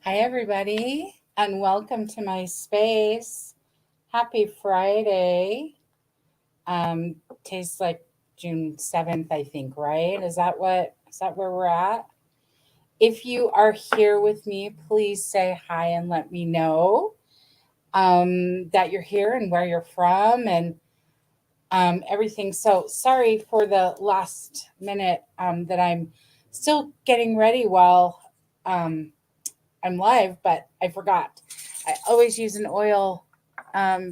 Hi, everybody, and welcome to my space. Happy Friday. Tastes like June 7th, I think, right? Is that where we're at? If you are here with me, please say hi and let me know that you're here and where you're from and everything. So sorry for the last minute that I'm still getting ready while um, I'm live, but I forgot. I always use an oil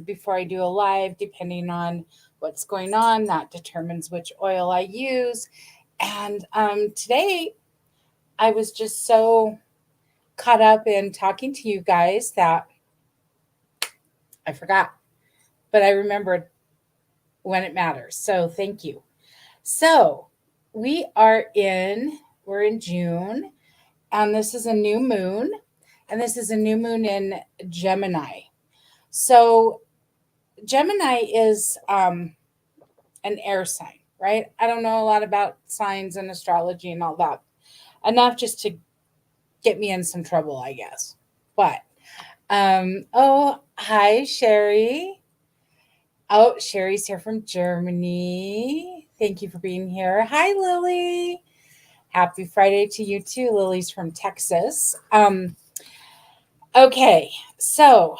before I do a live, depending on what's going on. That determines which oil I use. And today I was just so caught up in talking to you guys that I forgot, but I remembered when it matters. So thank you. So we are in, we're in June, and this is a new moon, and this is a new moon in Gemini. So Gemini is an air sign, right? I don't know a lot about signs and astrology and all that, enough just to get me in some trouble, I guess. But oh, hi, Sherry. Oh, Sherry's here from Germany. Thank you for being here. Hi, Lily. Happy Friday to you too. Lily's from Texas. Okay, so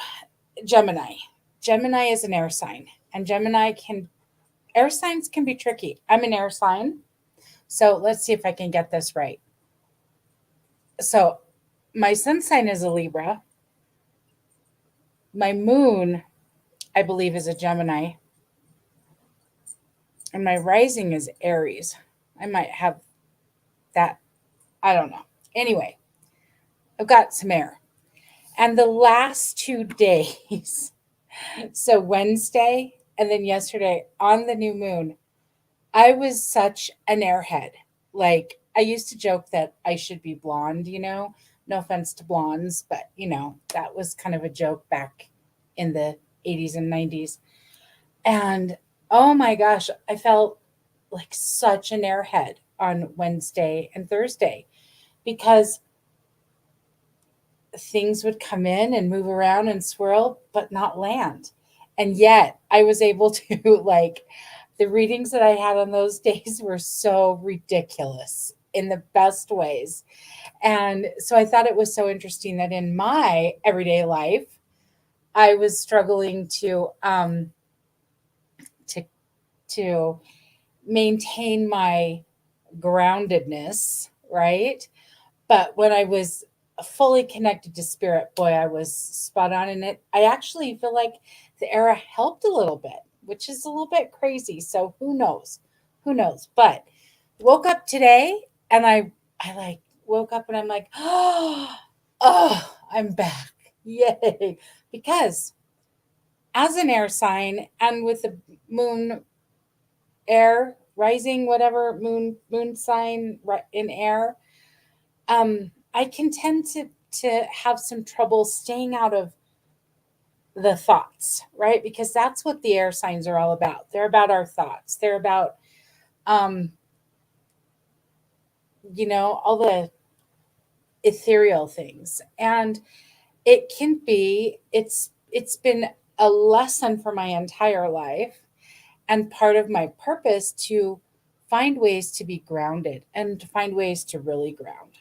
Gemini. Gemini is an air sign, and Gemini can air signs can be tricky. I'm an air sign, so let's see if I can get this right. So my sun sign is a Libra. My moon, I believe, is a Gemini, and my rising is Aries. I might have that. I don't know. Anyway, I've got some air. And the last 2 days, so Wednesday and then yesterday on the new moon, I was such an airhead. Like, I used to joke that I should be blonde, you know? No offense to blondes, but, that was kind of a joke back in the 80s and 90s. And oh my gosh, I felt like such an airhead on Wednesday and Thursday because things would come in and move around and swirl, but not land. And yet I was able to, like, the readings that I had on those days were so ridiculous in the best ways. And so I thought it was so interesting that in my everyday life, I was struggling to to maintain my groundedness, right? But when I was fully connected to spirit, boy, I was spot on in it. I actually feel like the era helped a little bit, which is a little bit crazy. So who knows? Who knows? But woke up today and I like woke up and I'm like, oh, I'm back. Yay. Because as an air sign and with the moon air rising, whatever moon sign in air, I can tend to have some trouble staying out of the thoughts, right? Because that's what the air signs are all about. They're about our thoughts. They're about um, all the ethereal things. And it's been a lesson for my entire life and part of my purpose to find ways to be grounded and to find ways to really ground.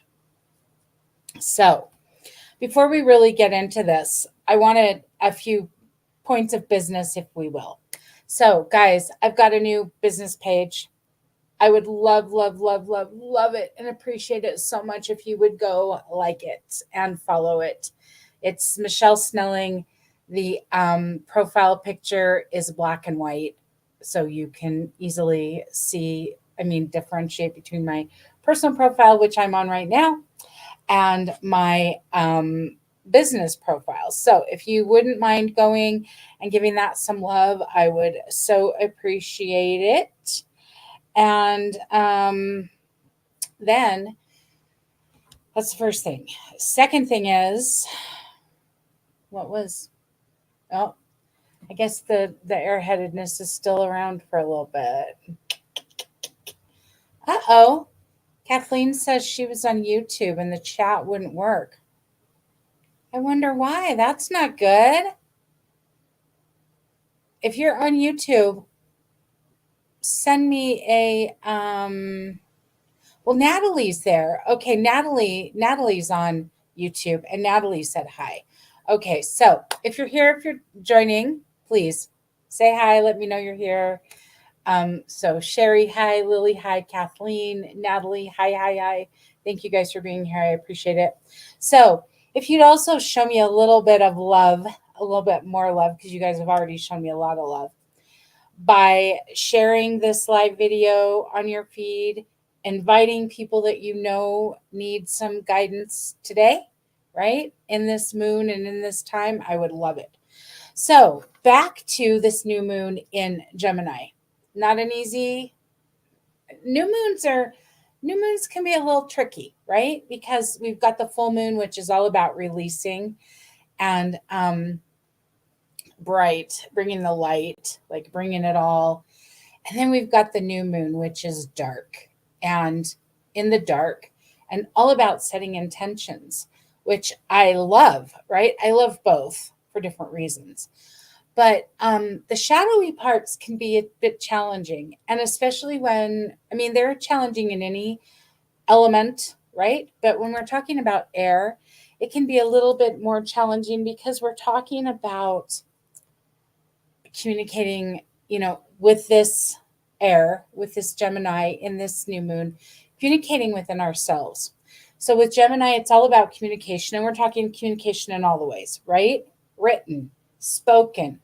So, before we really get into this, I wanted a few points of business, if we will. So, guys, I've got a new business page. I would love, love, love, love, love it and appreciate it so much if you would go like it and follow it. It's Michelle Snelling. The profile picture is black and white, so you can easily see, differentiate between my personal profile, which I'm on right now, and my business profile. So if you wouldn't mind going and giving that some love, I would so appreciate it. And then that's the first thing. Second thing is, what was, oh, I guess the airheadedness is still around for a little bit. Uh-oh. Kathleen says she was on YouTube and the chat wouldn't work. I wonder why. That's not good. If you're on YouTube, send me a well, Natalie's there. Okay, Natalie's on YouTube and Natalie said hi. Okay, so if you're here, if you're joining, please say hi, let me know you're here. So Sherry, hi, Lily, hi, Kathleen, Natalie, hi, hi, hi. Thank you guys for being here. I appreciate it. So if you'd also show me a little bit of love, a little bit more love, because you guys have already shown me a lot of love by sharing this live video on your feed, inviting people that you know need some guidance today, right? In this moon and in this time, I would love it. So, back to this new moon in Gemini. Not an easy new moons are new moons can be a little tricky, right? Because we've got the full moon, which is all about releasing and bright, bringing the light, like bringing it all. And then we've got the new moon, which is dark and in the dark and all about setting intentions, which I love, right? I love both for different reasons. But the shadowy parts can be a bit challenging. And especially when, I mean, they're challenging in any element, right? But when we're talking about air, it can be a little bit more challenging because we're talking about communicating, with this air, with this Gemini in this new moon, communicating within ourselves. So with Gemini, it's all about communication, and we're talking communication in all the ways, right? Written, spoken,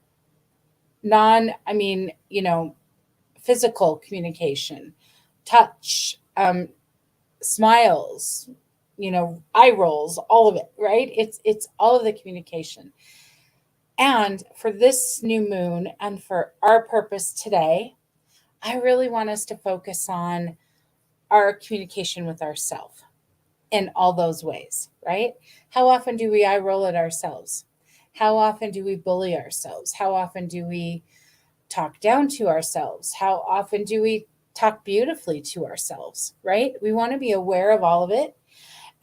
physical communication, touch, smiles, eye rolls, all of it, right? It's all of the communication. And for this new moon and for our purpose today, I really want us to focus on our communication with ourselves in all those ways, right? How often do we eye roll at ourselves? How often do we bully ourselves? How often do we talk down to ourselves? How often do we talk beautifully to ourselves, right? We want to be aware of all of it.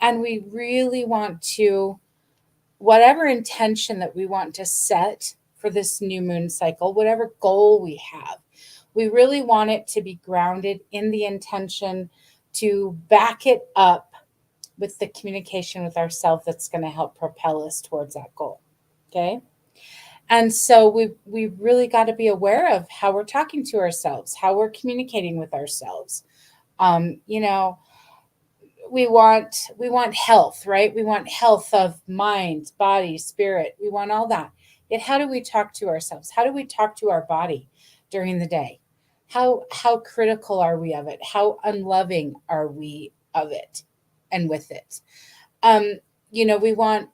And we really want to, whatever intention that we want to set for this new moon cycle, whatever goal we have, we really want it to be grounded in the intention to back it up with the communication with ourselves that's going to help propel us towards that goal. Okay. And so we really got to be aware of how we're talking to ourselves, how we're communicating with ourselves. Um, you know, we want health, right? We want health of mind, body, spirit. We want all that. Yet how do we talk to ourselves? How do we talk to our body during the day? How critical are we of it? How unloving are we of it and with it? Um, we want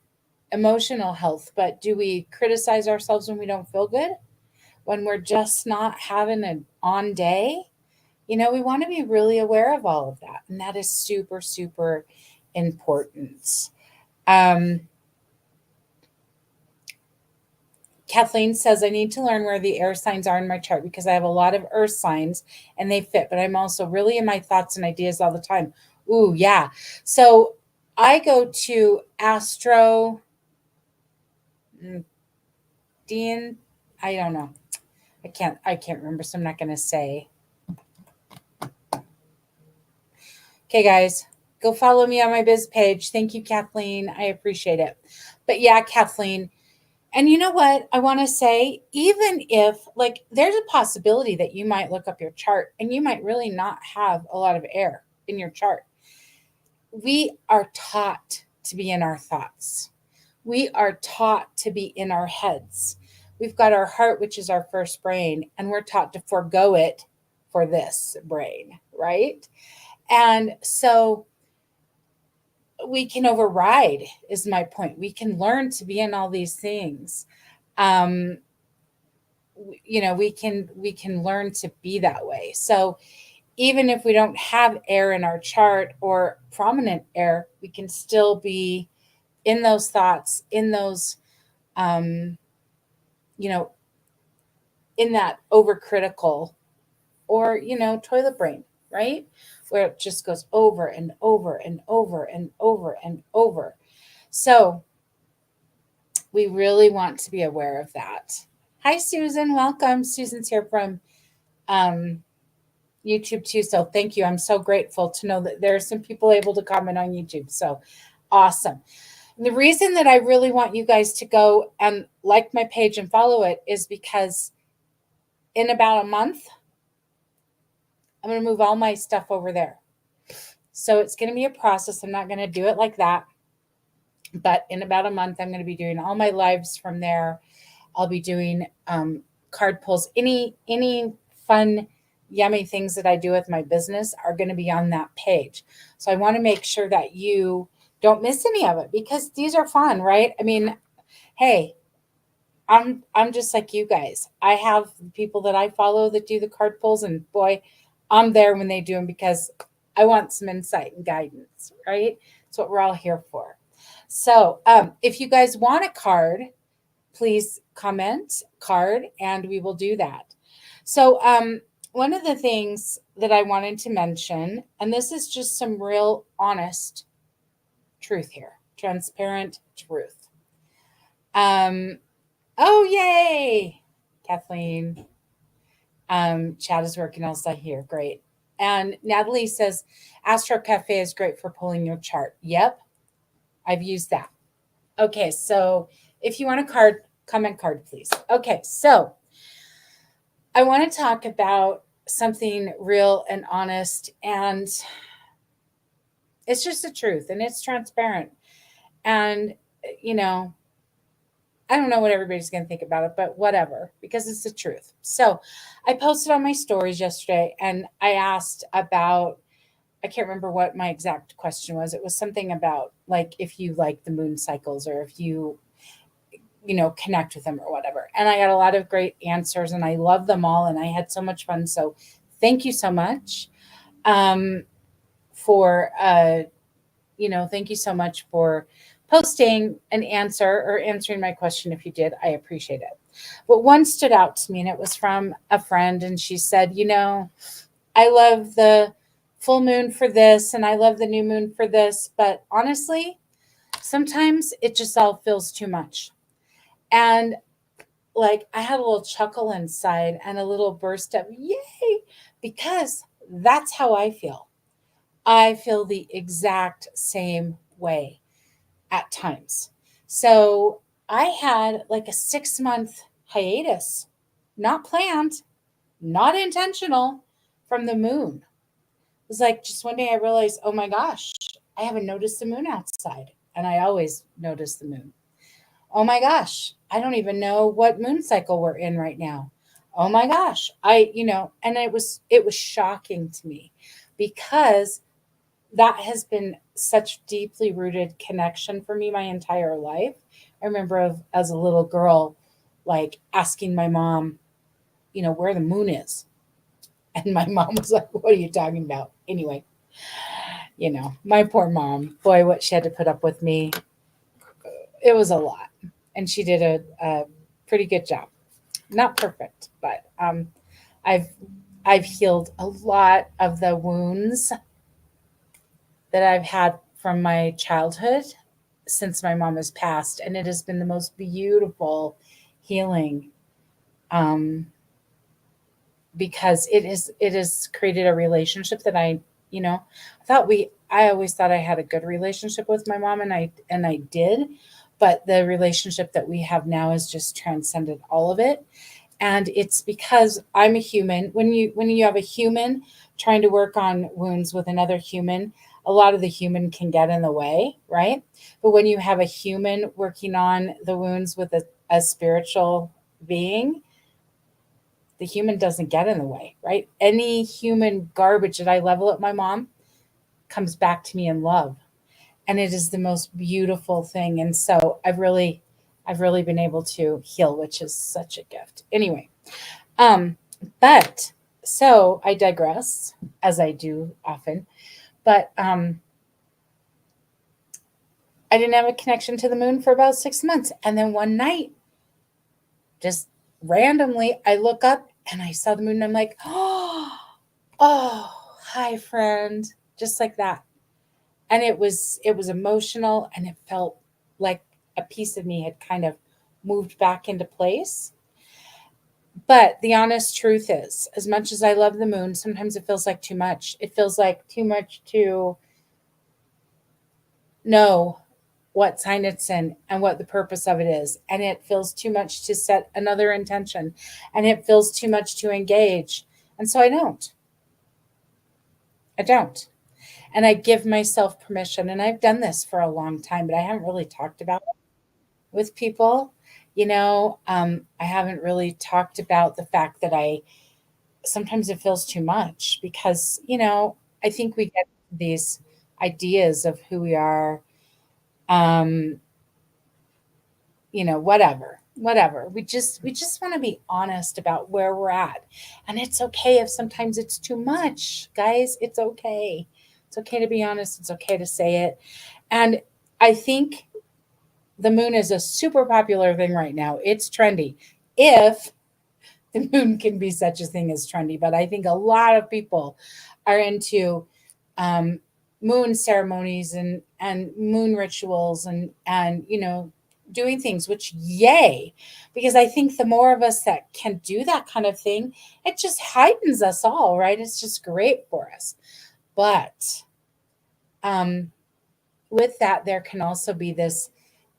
emotional health, but do we criticize ourselves when we don't feel good? When we're just not having an on day? We want to be really aware of all of that. And that is super, super important. Um, Kathleen says, I need to learn where the air signs are in my chart because I have a lot of earth signs and they fit, but I'm also really in my thoughts and ideas all the time. Ooh, yeah. So I go to Astro Dean. I don't know. I can't remember, so I'm not gonna say. Okay, guys, go follow me on my biz page. Thank you, Kathleen. I appreciate it. But yeah, Kathleen, and you know what I want to say? Even if, like, there's a possibility that you might look up your chart and you might really not have a lot of air in your chart. We are taught to be in our thoughts, we are taught to be in our heads. We've got our heart, which is our first brain, and we're taught to forego it for this brain, right? And so we can override, is my point. We can learn to be in all these things. um we can learn to be that way. So even if we don't have air in our chart or prominent air, we can still be in those thoughts, in those um you know in that overcritical, or toilet brain, right? Where it just goes over and over and over and over and over. So We really want to be aware of that. Hi, Susan. Welcome. Susan's here from um, YouTube too. So thank you. I'm so grateful to know that there are some people able to comment on YouTube. So awesome. And the reason that I really want you guys to go and like my page and follow it is because in about a month, I'm going to move all my stuff over there. So it's going to be a process. I'm not going to do it like that. But in about a month, I'm going to be doing all my lives from there. I'll be doing card pulls. Any fun, yummy things that I do with my business are going to be on that page. So I want to make sure that you don't miss any of it because these are fun, right? I mean, hey, I'm just like you guys. I have people that I follow that do the card pulls, and boy, I'm there when they do them because I want some insight and guidance, right? That's what we're all here for. So, if you guys want a card, please comment card, and we will do that. So, one of the things that I wanted to mention, and this is just some real honest truth here, transparent truth. Um, Oh, yay, Kathleen. Chat is working also here. Great. And Natalie says, Astro Cafe is great for pulling your chart. Yep, I've used that. Okay, so if you want a card, comment card, please. Okay, so I want to talk about something real and honest, and it's just the truth, and it's transparent. And, you know, I don't know what everybody's going to think about it, but whatever, because it's the truth. So I posted on my stories yesterday and I asked about, I can't remember what my exact question was. It was something about like if you like the moon cycles or if you connect with them or whatever. And I got a lot of great answers and I love them all and I had so much fun. So thank you so much um, for thank you so much for posting an answer or answering my question. If you did, I appreciate it. But one stood out to me and it was from a friend. And she said, I love the full moon for this and I love the new moon for this. But honestly, sometimes it just all feels too much. And like I had a little chuckle inside and a little burst of yay, because that's how I feel. I feel the exact same way at times. So I had like a 6 month hiatus, not planned, not intentional, from the moon. It was like just one day I realized, oh my gosh, I haven't noticed the moon outside. And I always notice the moon. Oh my gosh, I don't even know what moon cycle we're in right now. Oh my gosh, and it was shocking to me because that has been such deeply rooted connection for me my entire life. I remember as a little girl, like asking my mom, where the moon is. And my mom was like, what are you talking about? Anyway, my poor mom, boy, what she had to put up with me. It was a lot. And she did a pretty good job. Not perfect, but I've I've healed a lot of the wounds that I've had from my childhood since my mom has passed, and it has been the most beautiful healing, um, because it has created a relationship that I always thought I had a good relationship with my mom, and I did, but the relationship that we have now has just transcended all of it. And it's because I'm a human. When you have a human trying to work on wounds with another human, a lot of the human can get in the way, right? But when you have a human working on the wounds with a spiritual being, the human doesn't get in the way, right? Any human garbage that I level at my mom comes back to me in love. And it is the most beautiful thing. And so I've really been able to heal, which is such a gift. Anyway, um, but so I digress, as I do often. But I didn't have a connection to the moon for about 6 months. And then one night, just randomly, I look up and I saw the moon and I'm like, oh, hi, friend. Just like that. And it was emotional and it felt like a piece of me had kind of moved back into place. But the honest truth is, as much as I love the moon, sometimes it feels like too much. It feels like too much to know what sign it's in and what the purpose of it is. And it feels too much to set another intention. And it feels too much to engage. And so I don't. I don't. And I give myself permission. And I've done this for a long time, but I haven't really talked about it with people. I haven't really talked about the fact that I sometimes it feels too much because, I think we get these ideas of who we are, um, whatever. We just want to be honest about where we're at. And it's okay if sometimes it's too much, guys. It's okay. It's okay to be honest. It's okay to say it. And I think the moon is a super popular thing right now. It's trendy. If the moon can be such a thing as trendy, but I think a lot of people are into um, moon ceremonies and moon rituals and doing things. Which yay, because I think the more of us that can do that kind of thing, it just heightens us all, right? It's just great for us. But um, with that, there can also be this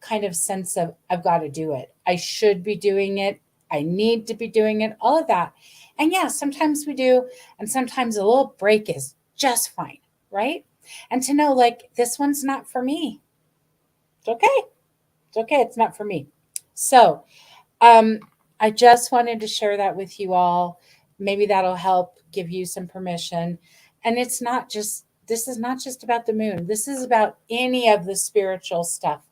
kind of sense of, I've got to do it. I should be doing it. I need to be doing it, all of that. And yeah, sometimes we do. And sometimes a little break is just fine, right? And to know, like, this one's not for me. It's okay. It's okay. It's not for me. So, um, I just wanted to share that with you all. Maybe that'll help give you some permission. And this is not just about the moon. This is about any of the spiritual stuff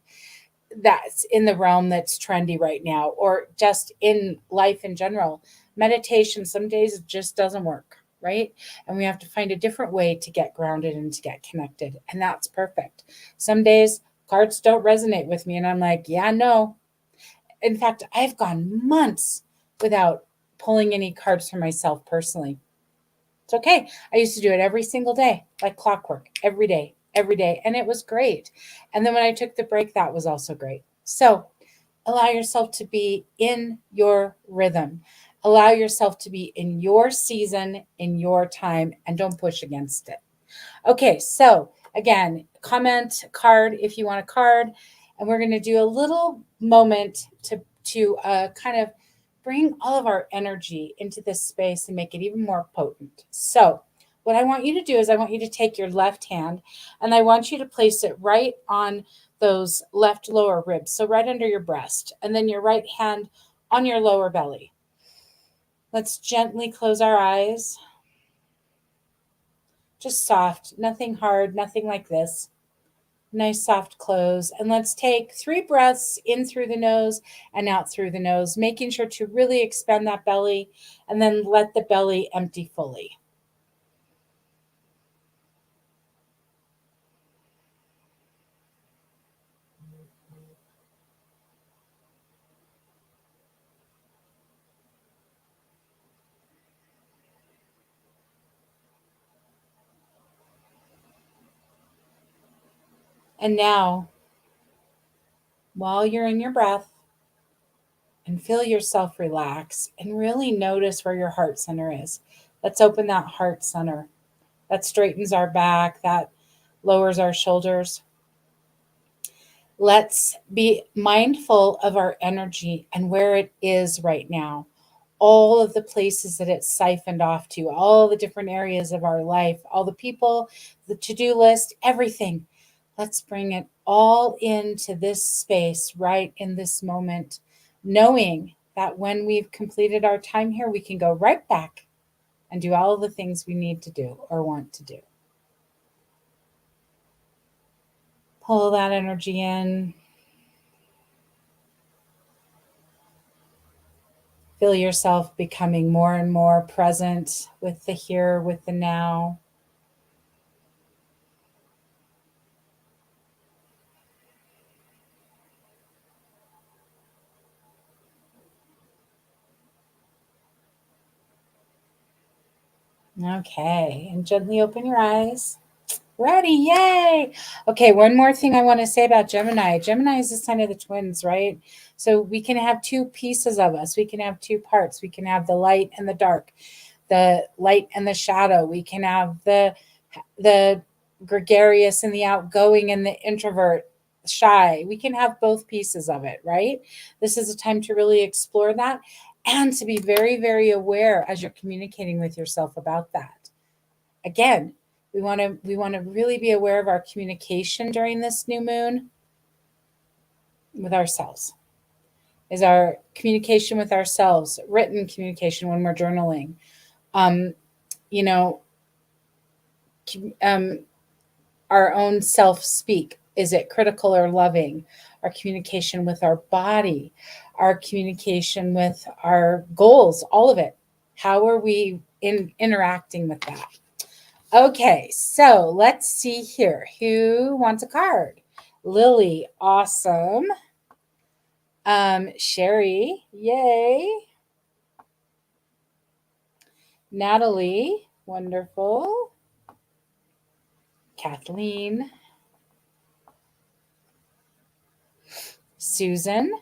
that's in the realm that's trendy right now, or just in life in general. Meditation, some days it just doesn't work, right? And we have to find a different way to get grounded and to get connected. And that's perfect. Some days cards don't resonate with me, and I'm like, yeah, no. In fact, I've gone months without pulling any cards for myself personally. It's okay. I used to do it every single day, like clockwork, every day. And it was great. And then when I took the break, that was also great. So allow yourself to be in your rhythm. Allow yourself to be in your season, in your time, and don't push against it. Okay, so again, comment card if you want a card, and we're going to do a little moment to kind of bring all of our energy into this space and make it even more potent. So, what I want you to do is I want you to take your left hand and I want you to place it right on those left lower ribs, so right under your breast, and then your right hand on your lower belly. Let's gently close our eyes. Just soft, nothing hard, nothing like this. Nice soft close. And let's take 3 breaths in through the nose and out through the nose, making sure to really expand that belly and then let the belly empty fully. And now, while you're in your breath, and feel yourself relax and really notice where your heart center is. Let's open that heart center. That straightens our back, that lowers our shoulders. Let's be mindful of our energy and where it is right now. All of the places that it's siphoned off to, all the different areas of our life, all the people, the to do list, everything. Let's bring it all into this space right in this moment, knowing that when we've completed our time here, we can go right back and do all of the things we need to do or want to do. Pull that energy in. Feel yourself becoming more and more present with the here, with the now. Okay, and gently open your eyes. Ready, yay. Okay, one more thing I want to say about Gemini. Gemini is the sign of the twins, right? So we can have two pieces of us. We can have two parts. We can have the light and the dark, the light and the shadow. We can have the gregarious and the outgoing and the introvert, shy. We can have both pieces of it, right? This is a time to really explore that and to be very, very aware as you're communicating with yourself about that. Again, we want to really be aware of our communication during this new moon with ourselves. Is our communication with ourselves, written communication when we're journaling, um, you know, um, our own self speak. Is it critical or loving? Our communication with our body, our communication with our goals, all of it. How are we interacting with that? Okay, so let's see here. Who wants a card? Lily, awesome. Sherry, yay. Natalie, wonderful. Kathleen, Susan.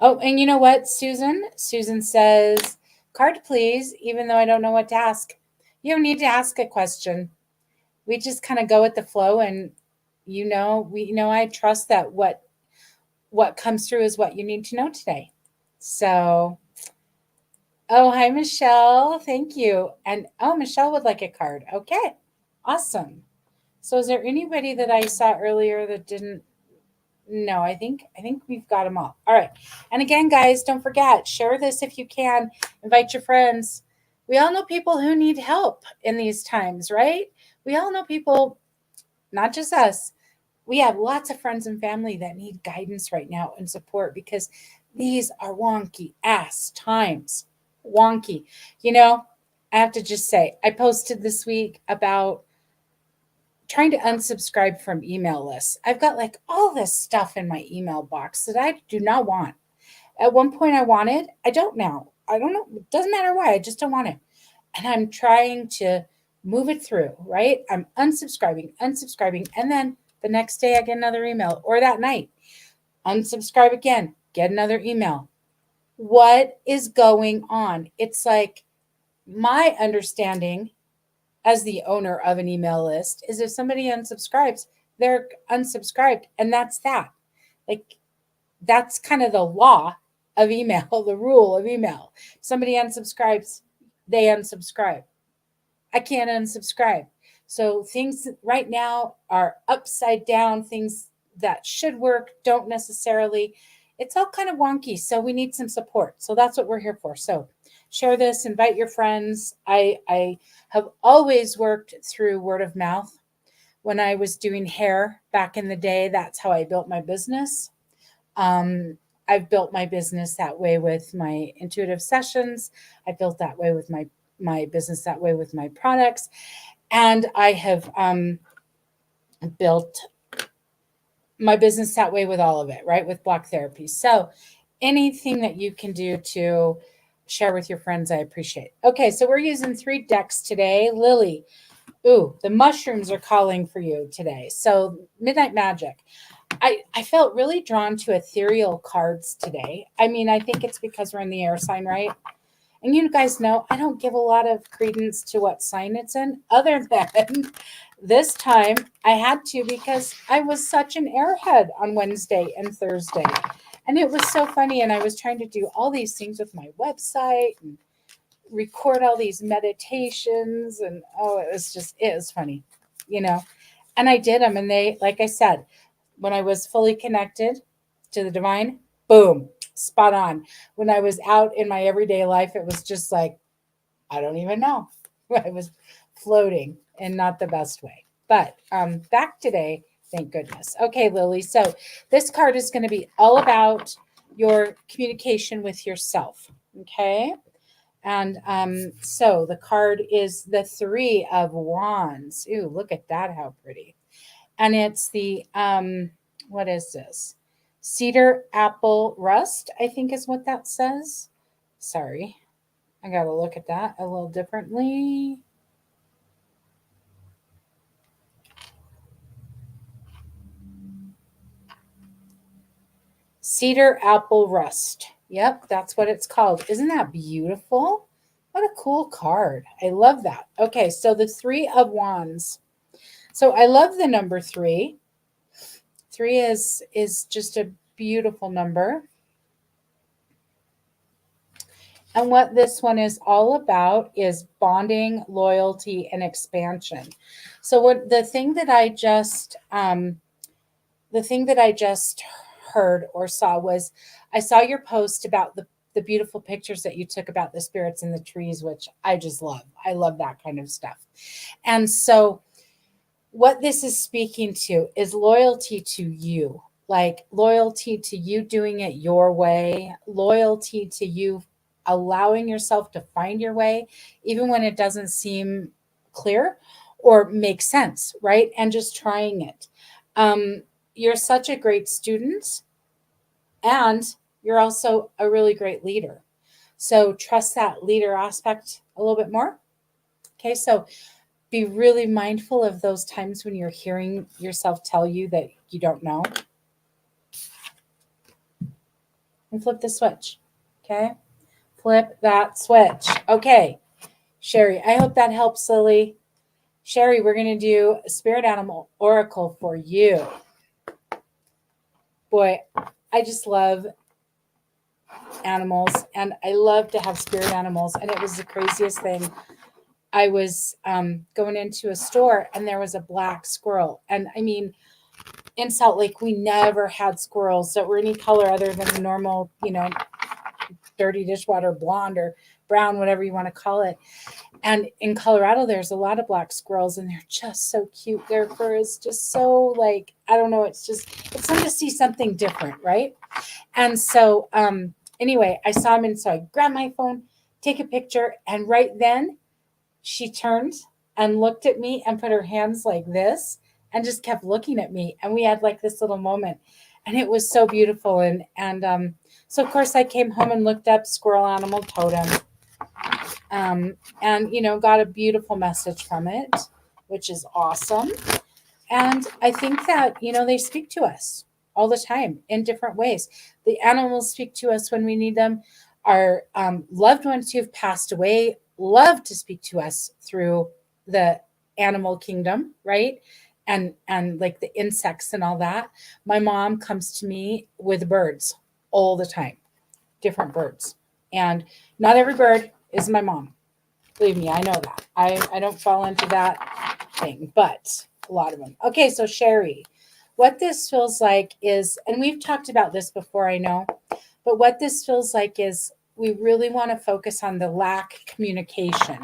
Oh, and you know what, Susan? Susan says, card please, even though I don't know what to ask. You don't need to ask a question. We just kind of go with the flow, and I trust that what comes through is what you need to know today. So, oh, hi, Michelle. Thank you. And oh, Michelle would like a card. Okay, awesome. So, is there anybody that I saw earlier that didn't? No, I think we've got them all. All right. And again, guys, don't forget, share this if you can. Invite your friends. We all know people who need help in these times, right? We all know people, not just us. We have lots of friends and family that need guidance right now and support because these are wonky ass times. Wonky. You know, I have to just say, I posted this week about trying to unsubscribe from email lists. I've got like all this stuff in my email box that I do not want. At one point I wanted, I don't now. I don't know, it doesn't matter why, I just don't want it. And I'm trying to move it through, right? I'm unsubscribing, and then the next day I get another email, or that night, unsubscribe again, get another email. What is going on? It's like my understanding as the owner of an email list is if somebody unsubscribes, they're unsubscribed. And that's that. Like, that's kind of the law of email, the rule of email. Somebody unsubscribes, they unsubscribe. I can't unsubscribe. So things right now are upside down. Things that should work don't necessarily. It's all kind of wonky. So we need some support. So that's what we're here for. So share this, invite your friends. I have always worked through word of mouth. When I was doing hair back in the day, that's how I built my business. Um, I've built my business that way with my intuitive sessions. I built that way with my business that way with my products, and I have built my business that way with all of it, right? With block therapy. So anything that you can do to share with your friends, I appreciate. Okay, so we're using 3 decks today. Lily, ooh, the mushrooms are calling for you today. So Midnight Magic. I felt really drawn to ethereal cards today. I mean, I think it's because we're in the air sign, right? And you guys know I don't give a lot of credence to what sign it's in, other than this time I had to because I was such an airhead on Wednesday and Thursday. And it was so funny. And I was trying to do all these things with my website and record all these meditations. And oh, it was funny, you know. And I did them. And they, like I said, when I was fully connected to the divine, boom, spot on. When I was out in my everyday life, it was just like, I don't even know. I was floating in not the best way. But back today, thank goodness. Okay, Lily. So this card is going to be all about your communication with yourself. Okay. And so the card is the 3 of Wands. Ooh, look at that. How pretty. And it's the what is this? Cedar apple rust, I think is what that says. Sorry. I got to look at that a little differently. Cedar apple rust. Yep, that's what it's called. Isn't that beautiful? What a cool card. I love that. Okay, so the Three of Wands. So I love the number three. Three is just a beautiful number. And what this one is all about is bonding, loyalty, and expansion. So what the thing that I just heard or saw was I saw your post about the beautiful pictures that you took about the spirits in the trees, which I just love. I love that kind of stuff. And so what this is speaking to is loyalty to you, like loyalty to you doing it your way, loyalty to you allowing yourself to find your way, even when it doesn't seem clear or make sense, right? And just trying it. You're such a great student, and you're also a really great leader. So trust that leader aspect a little bit more. Okay, so be really mindful of those times when you're hearing yourself tell you that you don't know, and flip the switch. Okay, flip that switch. Okay, Sherry, I hope that helps, Lily. Sherry, we're going to do a spirit animal oracle for you. Boy, I just love animals, and I love to have spirit animals, and it was the craziest thing. I was going into a store, and there was a black squirrel, and I mean, in Salt Lake, we never had squirrels that were any color other than the normal, dirty dishwater blonde or brown, whatever you want to call it. And in Colorado, there's a lot of black squirrels, and they're just so cute. Their fur is just so like, I don't know, it's fun to see something different, right? And so, anyway, I saw him, and so I grabbed my phone, take a picture, and right then she turned and looked at me and put her hands like this and just kept looking at me, and we had like this little moment, and it was so beautiful. And so of course I came home and looked up squirrel animal totem, and got a beautiful message from it, which is awesome. And I think that they speak to us all the time in different ways. The animals speak to us when we need them. Our loved ones who've passed away love to speak to us through the animal kingdom, right? And like the insects and all that. My mom comes to me with birds all the time, different birds. And not every bird is my mom. Believe me, I know that. I don't fall into that thing, but a lot of them. Okay, so Sherry, what this feels like is, and we've talked about this before, I know, but what this feels like is we really want to focus on the lack communication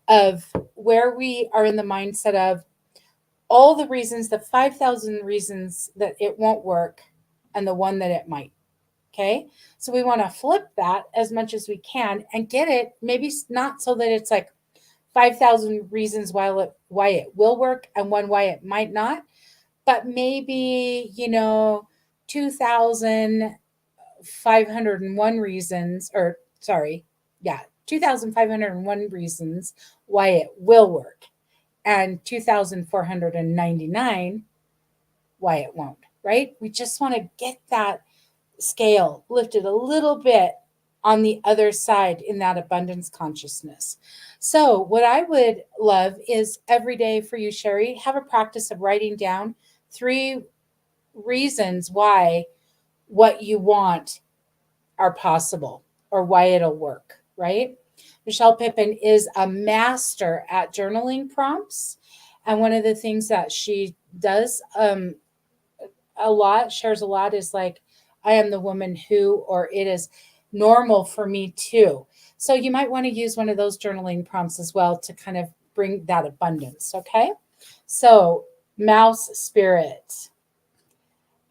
of where we are in the mindset of all the reasons, the 5,000 reasons that it won't work, and the one that it might. Okay. So we want to flip that as much as we can and get it, maybe not so that it's like 5,000 reasons why it will work and one why it might not, but maybe, 2,501 reasons, or sorry, yeah, 2,501 reasons why it will work, and 2,499 why it won't, right? We just want to get that scale lifted a little bit on the other side in that abundance consciousness. So, what I would love is every day for you, Sherry, have a practice of writing down 3 reasons why what you want are possible or why it'll work, right? Michelle Pippin is a master at journaling prompts. And one of the things that she does shares a lot, is like, I am the woman who, or it is normal for me too. So you might want to use one of those journaling prompts as well to kind of bring that abundance. Okay. So, mouse spirit.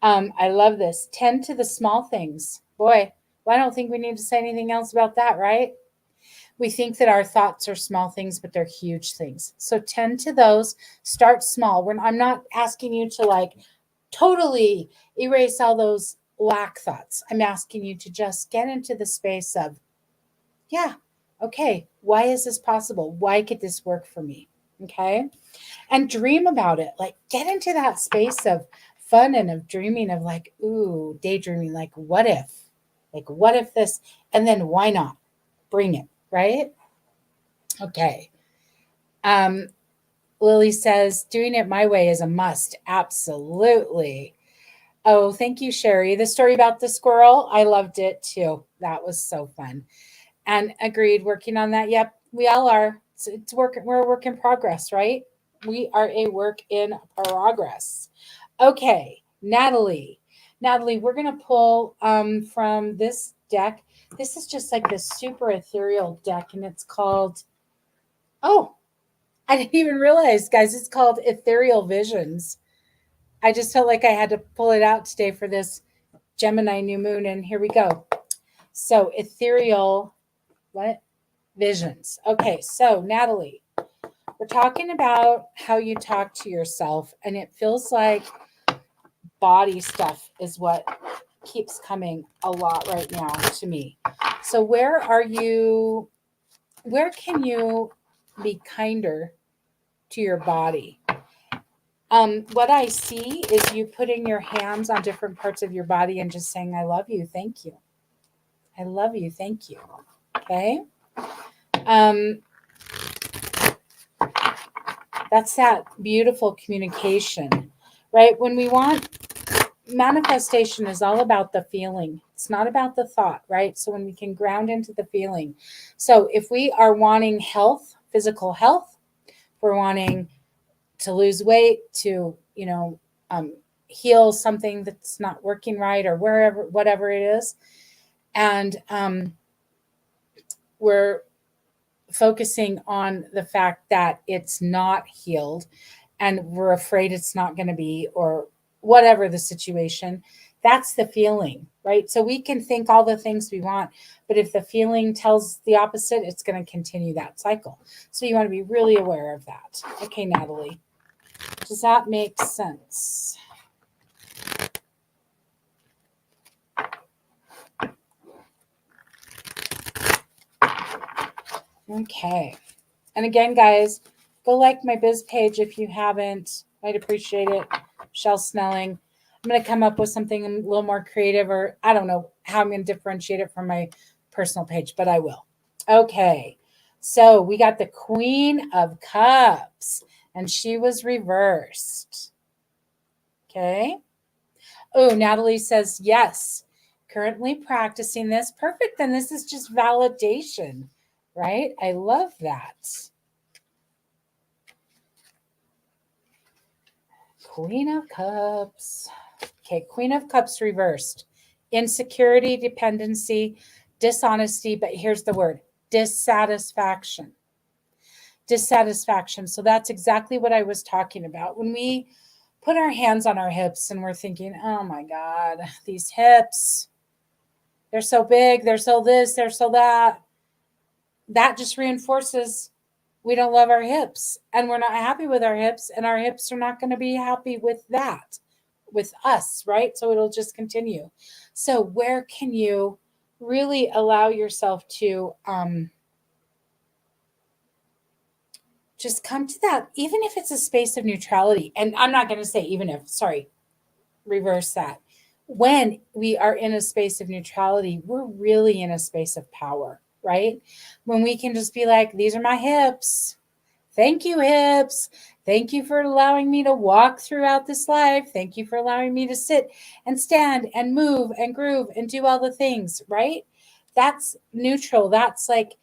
I love this. Tend to the small things. Boy, well, I don't think we need to say anything else about that, right? We think that our thoughts are small things, but they're huge things. So tend to those. Start small. I'm not asking you to like totally erase all those lack thoughts. I'm asking you to just get into the space of, yeah, okay, why is this possible? Why could this work for me? Okay. And dream about it. Like, get into that space of fun and of dreaming of like, ooh, daydreaming, like, what if? Like, what if this? And then why not? Bring it, right? Okay. Um, Lily says, doing it my way is a must. Absolutely. Oh, thank you, Sherry. The story about the squirrel, I loved it too. That was so fun. And agreed, working on that. Yep, we all are. It's work. We're a work in progress, right? We are a work in progress. Okay, Natalie. Natalie, we're gonna pull from this deck. This is just like this super ethereal deck, and it's called. Oh, I didn't even realize, guys. It's called Ethereal Visions. I just felt like I had to pull it out today for this Gemini new moon, and here we go. So ethereal, what? Visions. Okay, so Natalie, we're talking about how you talk to yourself, and it feels like body stuff is what keeps coming a lot right now to me. So where can you be kinder to your body? What I see is you putting your hands on different parts of your body and just saying, I love you, thank you. I love you, thank you. Okay. Um, that's that beautiful communication, right? When we want manifestation is all about the feeling. It's not about the thought, right? So when we can ground into the feeling. So if we are wanting health, physical health, we're wanting to lose weight, to, heal something that's not working right or wherever, whatever it is. And we're focusing on the fact that it's not healed and we're afraid it's not going to be, or whatever the situation. That's the feeling, right? So we can think all the things we want, but if the feeling tells the opposite, it's going to continue that cycle. So you want to be really aware of that. Okay, Natalie, does that make sense? Okay. And again, guys, go like my biz page if you haven't. I'd appreciate it. Michelle Snelling. I'm going to come up with something a little more creative, or I don't know how I'm going to differentiate it from my personal page, but I will. Okay. So we got the Queen of Cups, and she was reversed. Okay. Oh, Natalie says, yes, currently practicing this. Perfect. Then this is just validation, right? I love that. Queen of Cups. Okay, Queen of Cups reversed. Insecurity, dependency, dishonesty, but here's the word, dissatisfaction. Dissatisfaction. So that's exactly what I was talking about. When we put our hands on our hips and we're thinking, oh my God, these hips, they're so big, they're so this, they're so that. That just reinforces we don't love our hips and we're not happy with our hips, and our hips are not going to be happy with that, with us, right? So it'll just continue. So where can you really allow yourself to just come to that, even if it's a space of neutrality? And I'm not going to say even if, sorry, reverse that. When we are in a space of neutrality, we're really in a space of power, right? When we can just be like, these are my hips. Thank you, hips. Thank you for allowing me to walk throughout this life. Thank you for allowing me to sit and stand and move and groove and do all the things, right? That's neutral. That's like,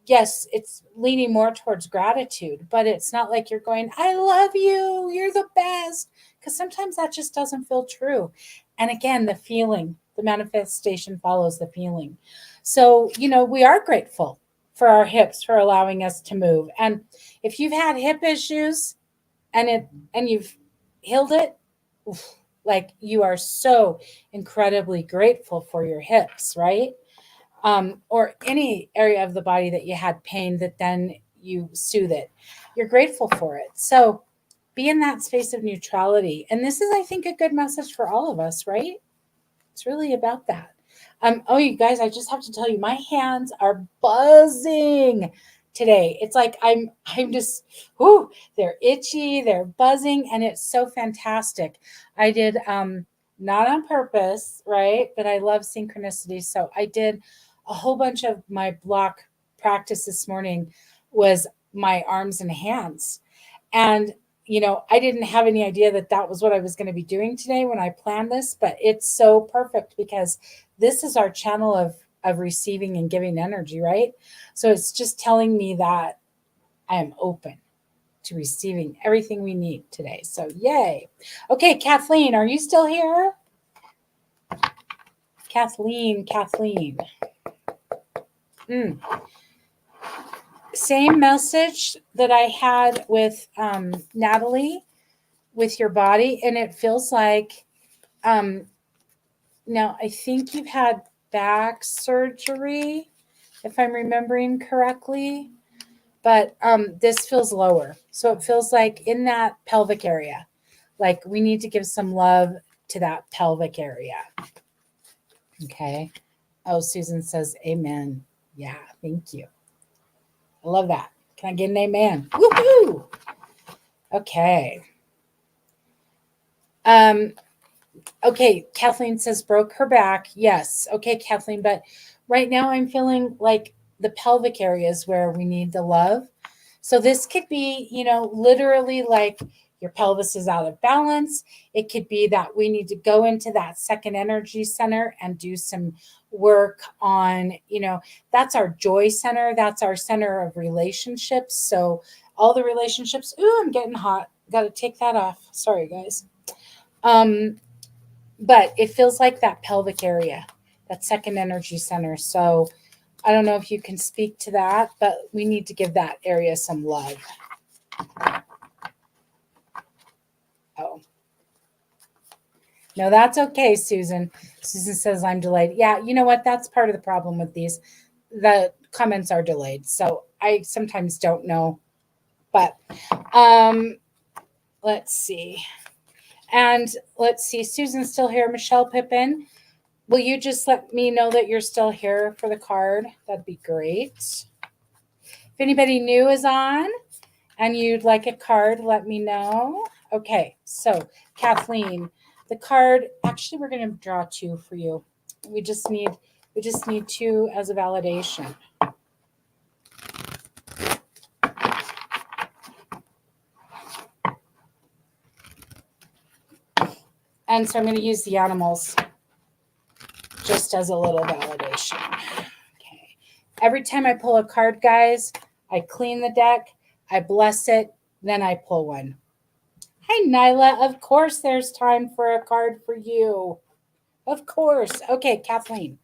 yes, it's leaning more towards gratitude, but it's not like you're going, I love you, you're the best, because sometimes that just doesn't feel true. And again, the feeling, the manifestation follows the feeling. So, we are grateful for our hips for allowing us to move. And if you've had hip issues and you've healed it, like, you are so incredibly grateful for your hips, right? Or any area of the body that you had pain that then you soothe it. You're grateful for it. So be in that space of neutrality. And this is, I think, a good message for all of us, right? It's really about that. Oh, you guys, I just have to tell you, my hands are buzzing today. It's like I'm just, whoo, they're itchy, they're buzzing, and it's so fantastic. I did not on purpose, right? But I love synchronicity. So I did a whole bunch of my block practice this morning was my arms and hands. And I didn't have any idea that that was what I was going to be doing today when I planned this, but it's so perfect because this is our channel of receiving and giving energy, right? So it's just telling me that I am open to receiving everything we need today. So yay. Okay, Kathleen, are you still here? Kathleen. Same message that I had with Natalie with your body, and it feels like now I think you've had back surgery, if I'm remembering correctly, but this feels lower. So it feels like in that pelvic area, like we need to give some love to that pelvic area. Okay. Oh, Susan says amen. Yeah, thank you. I love that. Can I get an amen? Woohoo! Okay. Okay, Kathleen says broke her back. Yes. Okay, Kathleen, but right now I'm feeling like the pelvic area is where we need the love. So this could be, literally like your pelvis is out of balance. It could be that we need to go into that second energy center and do some work on, that's our joy center. That's our center of relationships. So all the relationships, ooh, I'm getting hot. Got to take that off. Sorry, guys. But it feels like that pelvic area, that second energy center. So I don't know if you can speak to that, but we need to give that area some love. Oh. No, that's okay, Susan. Susan says I'm delayed. Yeah, you know what? That's part of the problem with these. The comments are delayed. So I sometimes don't know. But let's see. And let's see. Susan's still here. Michelle Pippin. Will you just let me know that you're still here for the card? That'd be great. If anybody new is on and you'd like a card, let me know. Okay, so Kathleen, the card, actually we're going to draw two for you. We just need two as a validation. And so I'm going to use the animals just as a little validation. Okay. Every time I pull a card, guys, I clean the deck, I bless it, then I pull one. Hi, Nyla. Of course there's time for a card for you. Of course. Okay, Kathleen.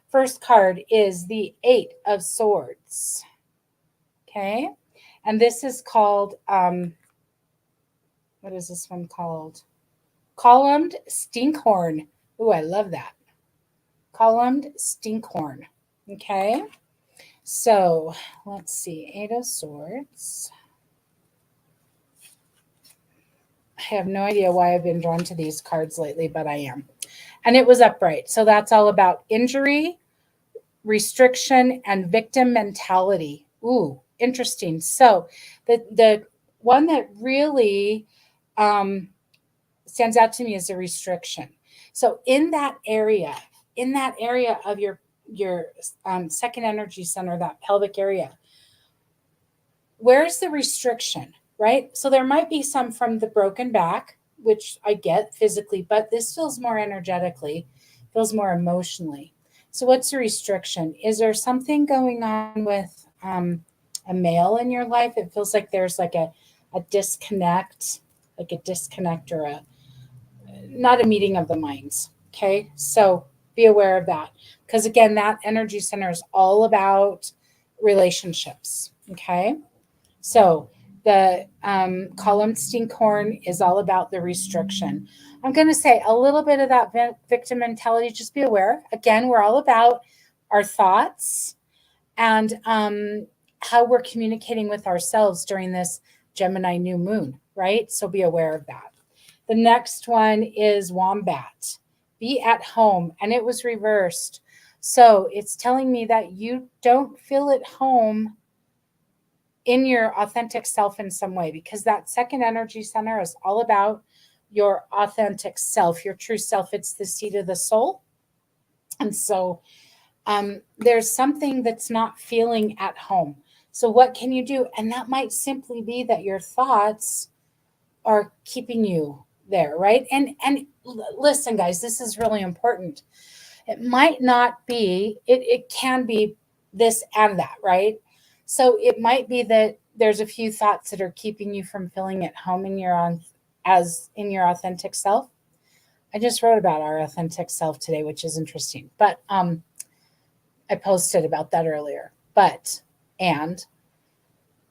First card is the Eight of Swords. Okay. And this is called, what is this one called? Columned Stinkhorn. Ooh, I love that. Columned Stinkhorn. Okay. So let's see. Eight of Swords. I have no idea why I've been drawn to these cards lately, but I am. And it was upright. So that's all about injury, restriction, and victim mentality. Ooh, interesting. So the one that really stands out to me is the restriction. So in that area of your second energy center, that pelvic area, where's the restriction, right? So there might be some from the broken back, which I get physically, but this feels more energetically, feels more emotionally. So what's the restriction? Is there something going on with a male in your life? It feels like there's like a disconnect, or not a meeting of the minds. Okay. So be aware of that. Because again, that energy center is all about relationships. Okay. So the column Stinkhorn is all about the restriction. I'm going to say a little bit of that victim mentality. Just be aware. Again, we're all about our thoughts and how we're communicating with ourselves during this Gemini new moon, right? So be aware of that. The next one is Wombat. Be at home. And it was reversed. So it's telling me that you don't feel at home in your authentic self in some way, because that second energy center is all about your authentic self, your true self. It's the seat of the soul. And so there's something that's not feeling at home. So what can you do? And that might simply be that your thoughts are keeping you there, right? And listen, guys, this is really important. It might not be, it can be this and that, right? So it might be that there's a few thoughts that are keeping you from feeling at home in your own, as in your authentic self. I just wrote about our authentic self today, which is interesting. But I posted about that earlier. But and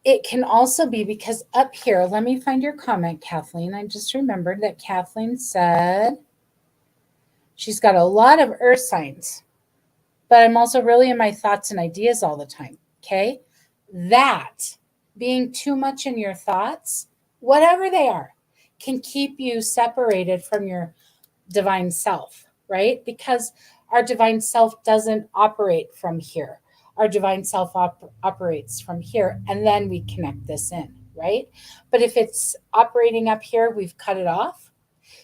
it can also be because up here, let me find your comment, Kathleen. I just remembered that Kathleen said she's got a lot of earth signs, but I'm also really in my thoughts and ideas all the time. Okay. That being too much in your thoughts, whatever they are, can keep you separated from your divine self, right? Because our divine self doesn't operate from here. Our divine self operates from here, and then we connect this in, right? But if it's operating up here, we've cut it off.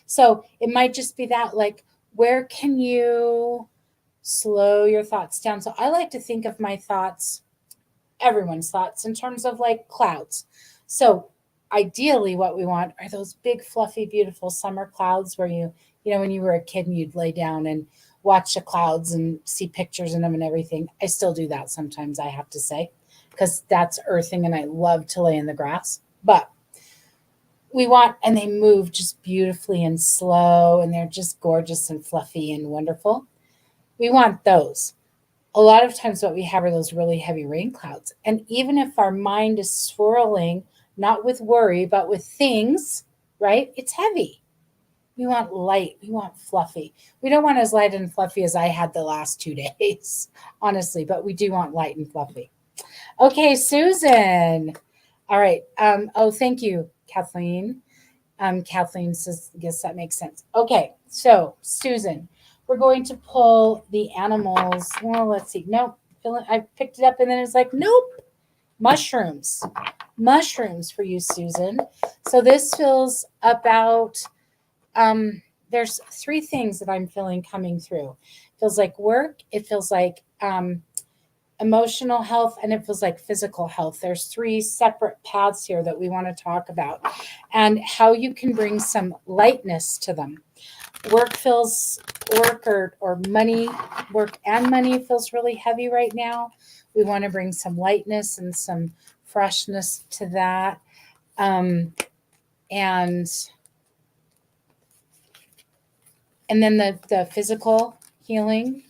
So it might just be that, like, where can you slow your thoughts down? So I like to think of my thoughts, everyone's thoughts, in terms of like clouds. So ideally what we want are those big fluffy beautiful summer clouds where you know when you were a kid and you'd lay down and watch the clouds and see pictures in them and everything. I still do that sometimes, I have to say, because that's earthing and I love to lay in the grass. But we want, and they move just beautifully and slow, and they're just gorgeous and fluffy and wonderful. We want those. A lot of times what we have are those really heavy rain clouds. And even if our mind is swirling, not with worry, but with things, right? It's heavy. We want light. We want fluffy. We don't want as light and fluffy as I had the last 2 days, honestly, but we do want light and fluffy. Okay, Susan. All right. Oh, thank you, Kathleen. Kathleen says, I guess that makes sense. Okay, so Susan, we're going to pull the animals. Well, let's see. Nope. I picked it up and then it's like, nope. Mushrooms. Mushrooms for you, Susan. So this feels about, there's 3 things that I'm feeling coming through. It feels like work. It feels like emotional health, and it feels like physical health. There's 3 separate paths here that we want to talk about and how you can bring some lightness to them. Work feels, or money, work and money feels really heavy right now. We want to bring some lightness and some freshness to that. And then the physical healing,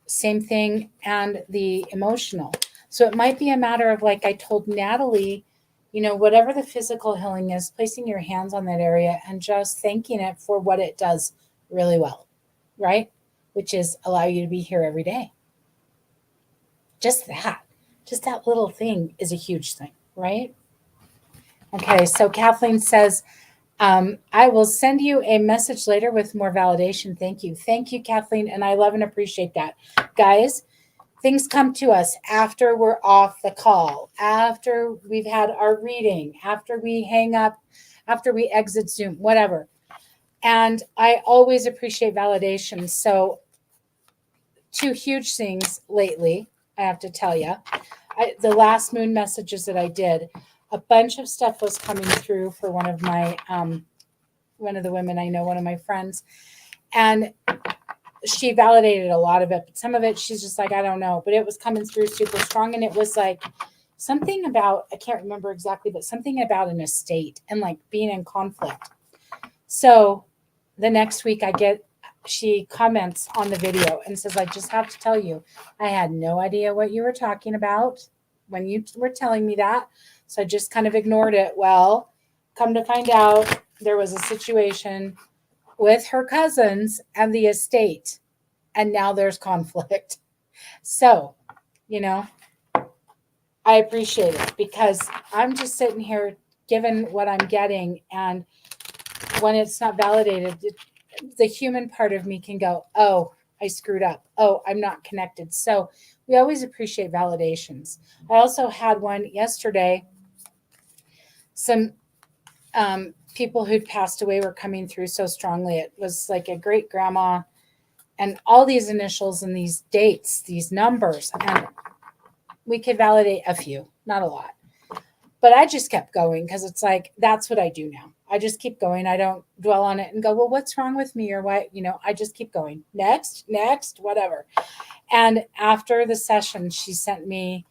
same thing, and the emotional. So it might be a matter of, like I told Natalie, whatever the physical healing is, placing your hands on that area and just thanking it for what it does really well, right? Which is allow you to be here every day. Just that little thing is a huge thing, right? Okay, so Kathleen says, I will send you a message later with more validation. Thank you. Thank you, Kathleen. And I love and appreciate that. Guys, things come to us after we're off the call, after we've had our reading, after we hang up, after we exit Zoom, whatever. And I always appreciate validation. So 2 huge things lately, I have to tell you. The last moon messages that I did, a bunch of stuff was coming through for one of the women I know, one of my friends. And she validated a lot of it, but some of it she's just like, I don't know, but it was coming through super strong. And it was like something about, I can't remember exactly, but something about an estate and like being in conflict. So the next week she comments on the video and says, I just have to tell you, I had no idea what you were talking about when you were telling me that. So I just kind of ignored it. Well, come to find out, there was a situation with her cousins and the estate, and now there's conflict. So, I appreciate it because I'm just sitting here given what I'm getting, and when it's not validated, the human part of me can go, oh, I screwed up. Oh, I'm not connected. So we always appreciate validations. I also had one yesterday some people who'd passed away were coming through so strongly. It was like a great grandma and all these initials and these dates, these numbers, and we could validate a few, not a lot. But I just kept going because it's like, that's what I do now. I just keep going. I don't dwell on it and go, well, what's wrong with me or what? I just keep going. Next, whatever. And after the session, she sent me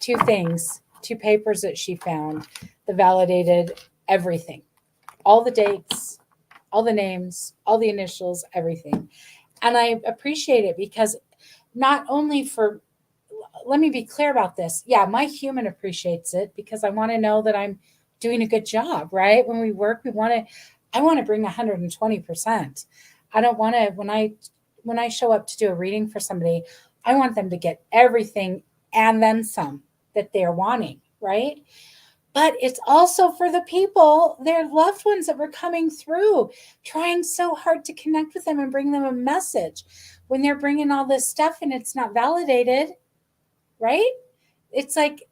two things, two papers that she found that validated everything, all the dates, all the names, all the initials, everything. And I appreciate it because not only for, let me be clear about this. Yeah, my human appreciates it because I want to know that I'm doing a good job, right? When we work, I want to bring 120%. I don't want to, when I show up to do a reading for somebody, I want them to get everything and then some that they're wanting, right? But it's also for the people, their loved ones that were coming through, trying so hard to connect with them and bring them a message. When they're bringing all this stuff and it's not validated, right? It's like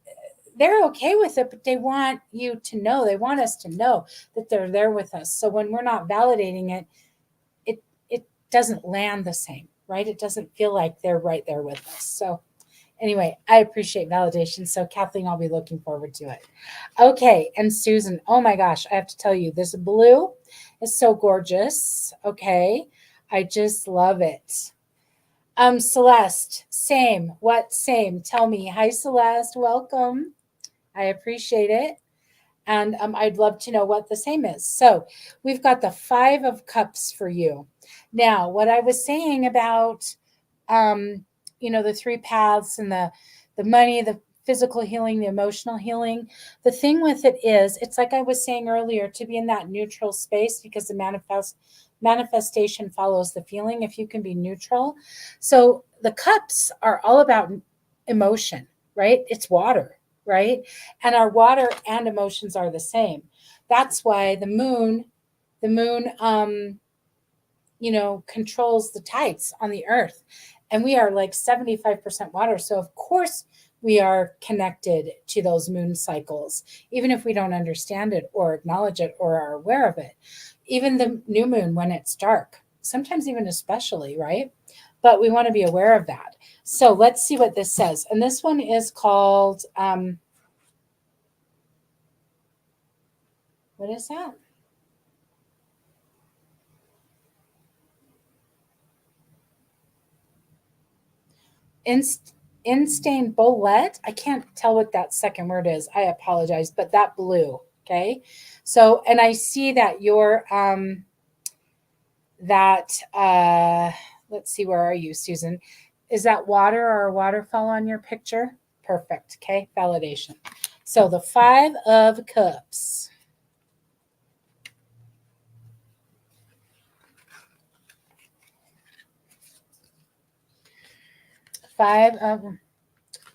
they're okay with it, but they want you to know, they want us to know that they're there with us. So when we're not validating it, it doesn't land the same, right? It doesn't feel like they're right there with us. So anyway, I appreciate validation. So Kathleen, I'll be looking forward to it. Okay, and Susan, oh my gosh, I have to tell you, this blue is so gorgeous. Okay, I just love it. Celeste, same. What same? Tell me. Hi, Celeste. Welcome. I appreciate it. And I'd love to know what the same is. So we've got the 5 of Cups for you. Now, what I was saying about, the 3 paths and the money, the physical healing, the emotional healing. The thing with it is, it's like I was saying earlier, to be in that neutral space because the manifestation follows the feeling if you can be neutral. So the cups are all about emotion, right? It's water, right? And our water and emotions are the same. That's why the moon, controls the tides on the earth. And we are like 75% water. So, of course, we are connected to those moon cycles, even if we don't understand it or acknowledge it or are aware of it. Even the new moon when it's dark, sometimes even especially, right? But we want to be aware of that. So let's see what this says. And this one is called, what is that? Instain bullet. I can't tell what that second word is. I apologize, but that blue. Okay. So, and I see that you're, let's see, where are you, Susan? Is that water or a waterfall on your picture? Perfect. Okay. Validation. So the 5 of Cups.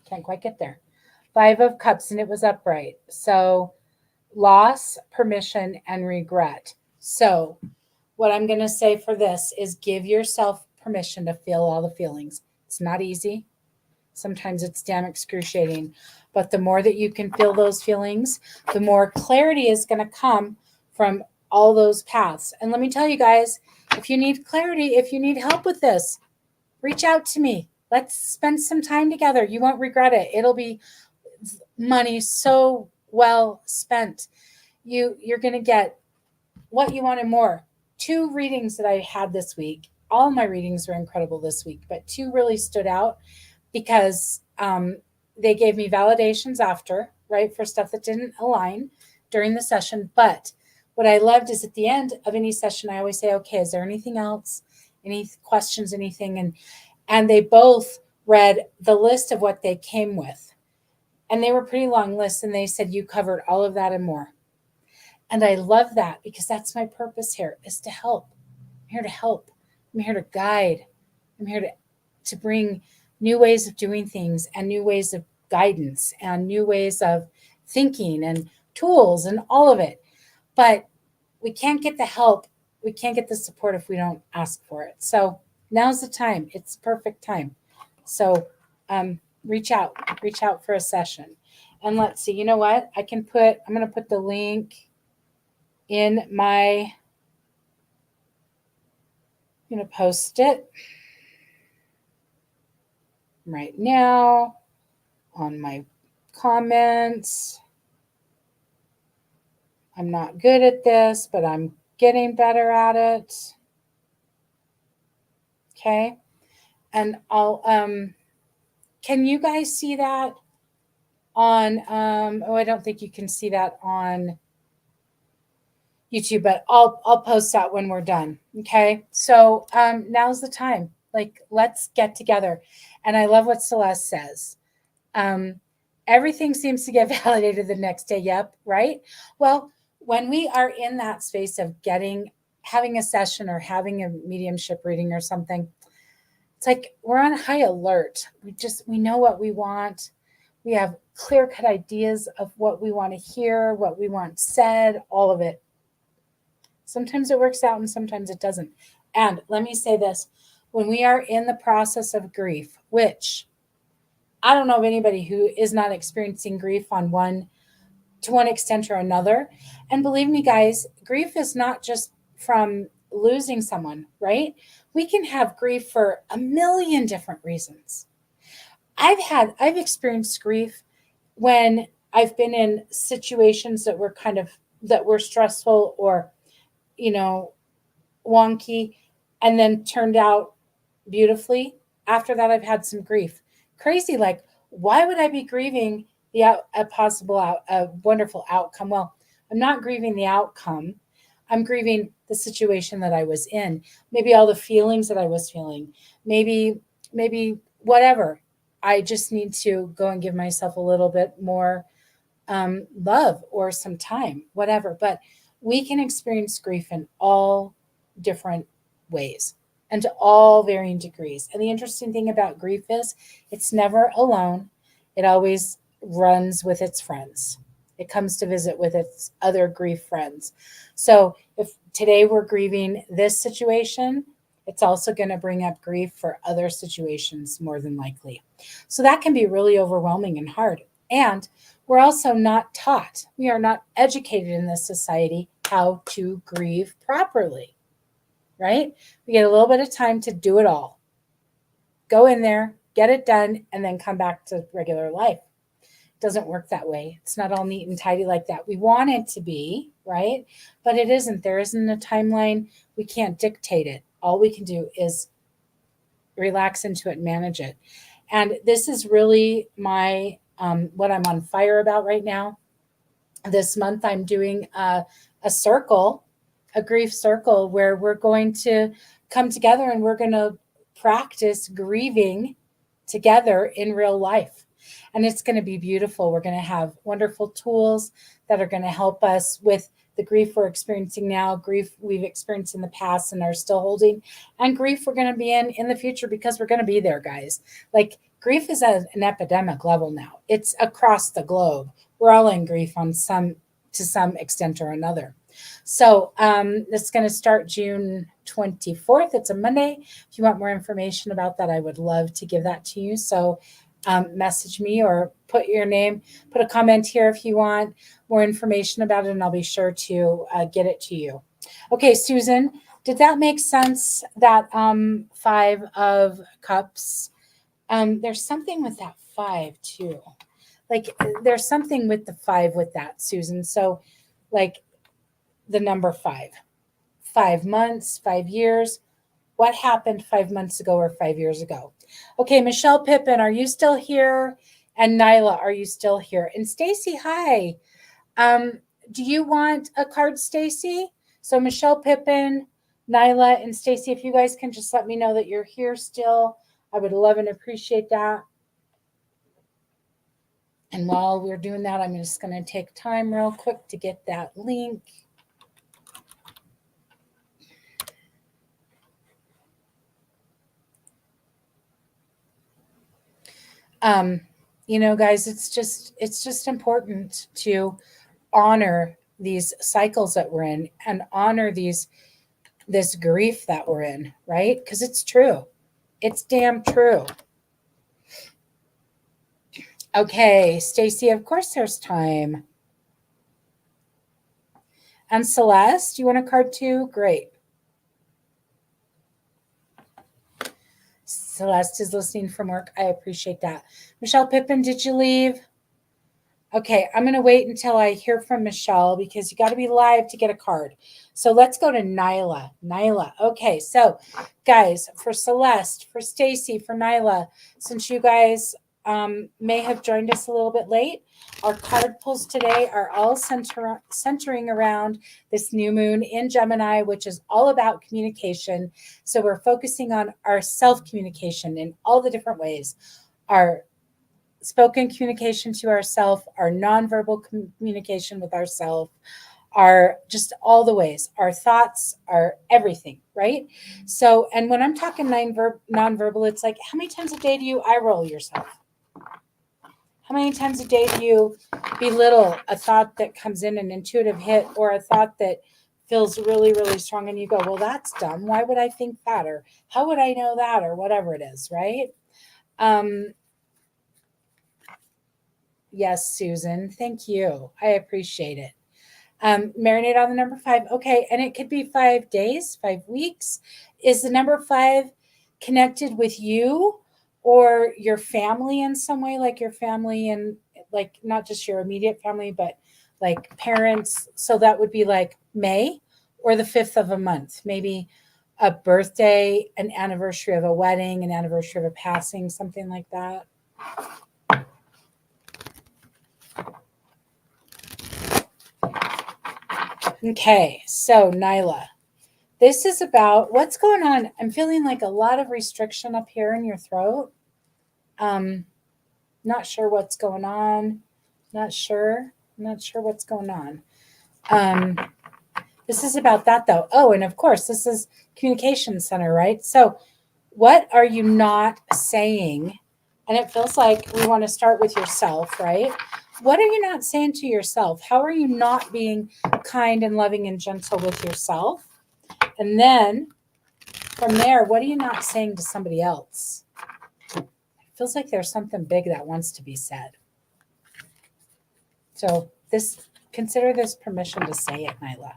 Can't quite get there. 5 of Cups, and it was upright. So loss, permission, and regret. So what I'm going to say for this is give yourself permission to feel all the feelings. It's not easy. Sometimes it's damn excruciating. But the more that you can feel those feelings, the more clarity is going to come from all those paths. And let me tell you guys, if you need clarity, if you need help with this, reach out to me. Let's spend some time together. You won't regret it. It'll be money so well spent. You're going to get what you want and more. 2 readings that I had this week. All my readings were incredible this week, but 2 really stood out because they gave me validations after, right, for stuff that didn't align during the session. But what I loved is at the end of any session, I always say, okay, is there anything else? Any questions, anything? And they both read the list of what they came with. And they were pretty long lists, and they said, you covered all of that and more. And I love that because that's my purpose here, is to help. I'm here to help. I'm here to guide. I'm here to bring new ways of doing things and new ways of guidance and new ways of thinking and tools and all of it. But we can't get the help. We can't get the support if we don't ask for it. So now's the time. It's perfect time. So reach out for a session. And let's see, you know what? I'm going to put the link in I'm going to post it right now on my comments. I'm not good at this, but I'm getting better at it. Okay. And can you guys see that on, I don't think you can see that on YouTube, but I'll post that when we're done. Okay. So now's the time. Like, let's get together. And I love what Celeste says. Um, everything seems to get validated the next day. Yep. Right. Well, when we are in that space of having a session or having a mediumship reading or something, it's like we're on high alert. We know what we want. We have clear cut ideas of what we want to hear, what we want said, all of it. Sometimes it works out and sometimes it doesn't. And let me say this, when we are in the process of grief, which I don't know of anybody who is not experiencing grief to one extent or another. And believe me, guys, grief is not just from losing someone, right? We can have grief for a million different reasons. I've experienced grief when I've been in situations that were stressful or, you know, wonky, and then turned out beautifully. After that, I've had some grief. Crazy, like, why would I be grieving a wonderful outcome? Well, I'm not grieving the outcome. I'm grieving the situation that I was in. Maybe all the feelings that I was feeling. Maybe whatever. I just need to go and give myself a little bit more love or some time, whatever. But we can experience grief in all different ways and to all varying degrees. And the interesting thing about grief is it's never alone, it always runs with its friends. It comes to visit with its other grief friends. So if today we're grieving this situation, it's also going to bring up grief for other situations more than likely. So that can be really overwhelming and hard. And we're also not taught, we are not educated in this society how to grieve properly, right? We get a little bit of time to do it all. Go in there, get it done, and then come back to regular life. It doesn't work that way. It's not all neat and tidy like that. We want it to be, right? But it isn't. There isn't a timeline. We can't dictate it. All we can do is relax into it and manage it. And this is really what I'm on fire about right now. This month, I'm doing a circle, a grief circle, where we're going to come together and we're going to practice grieving together in real life. And it's going to be beautiful. We're going to have wonderful tools that are going to help us with the grief we're experiencing now, grief we've experienced in the past and are still holding, and grief we're going to be in the future, because we're going to be there, guys. Like, grief is at an epidemic level now. It's across the globe. We're all in grief to some extent or another. So it's going to start June 24th. It's a Monday. If you want more information about that, I would love to give that to you. So message me or put your name, put a comment here if you want more information about it, and I'll be sure to get it to you. Okay, Susan, did that make sense? That 5 of Cups? There's something with that 5 too. Like, there's something with the 5 with that, Susan. So, like, the number 5 months, 5 years. What happened 5 months ago or 5 years ago? Okay, Michelle Pippin, are you still here? And Nyla, are you still here? And Stacy, hi. Do you want a card, Stacy? So Michelle Pippin, Nyla, and Stacy, if you guys can just let me know that you're here still, I would love and appreciate that. And while we're doing that, I'm just going to take time real quick to get that link. You know, guys, it's just important to honor these cycles that we're in and honor this grief that we're in, right? Because it's true. It's damn true. Okay, Stacy, of course there's time. And Celeste, you want a card too? Great. Celeste is listening from work. I appreciate that. Michelle Pippin, did you leave? Okay, I'm going to wait until I hear from Michelle because you got to be live to get a card. So let's go to Nyla. Nyla. Okay, so guys, for Celeste, for Stacy, for Nyla, since you guys may have joined us a little bit late, our card pulls today are all centering around this new moon in Gemini, which is all about communication. So we're focusing on our self-communication in all the different ways. Our spoken communication to ourselves, our nonverbal communication with ourselves, our just all the ways, our thoughts, our everything, right? So, and when I'm talking nonverbal, it's like, how many times a day do you eye roll yourself? How many times a day do you belittle a thought that comes in, an intuitive hit, or a thought that feels really, really strong, and you go, well, that's dumb. Why would I think that? Or how would I know that? Or whatever it is, right? Yes, Susan. Thank you. I appreciate it. Marinate on the number 5. Okay. And it could be 5 days, 5 weeks. Is the number 5 connected with you or your family in some way? Like your family and like not just your immediate family, but like parents. So that would be like May or the 5th of a month, maybe a birthday, an anniversary of a wedding, an anniversary of a passing, something like that. Okay, so Nyla, this is about what's going on. I'm feeling like a lot of restriction up here in your throat. Not sure what's going on. Not sure what's going on. This is about that though. Oh, and of course, this is communication center, right? So, what are you not saying? And it feels like we want to start with yourself, right? What are you not saying to yourself? How are you not being kind and loving and gentle with yourself? And then from there, what are you not saying to somebody else? It feels like there's something big that wants to be said. So consider this permission to say it, Nyla.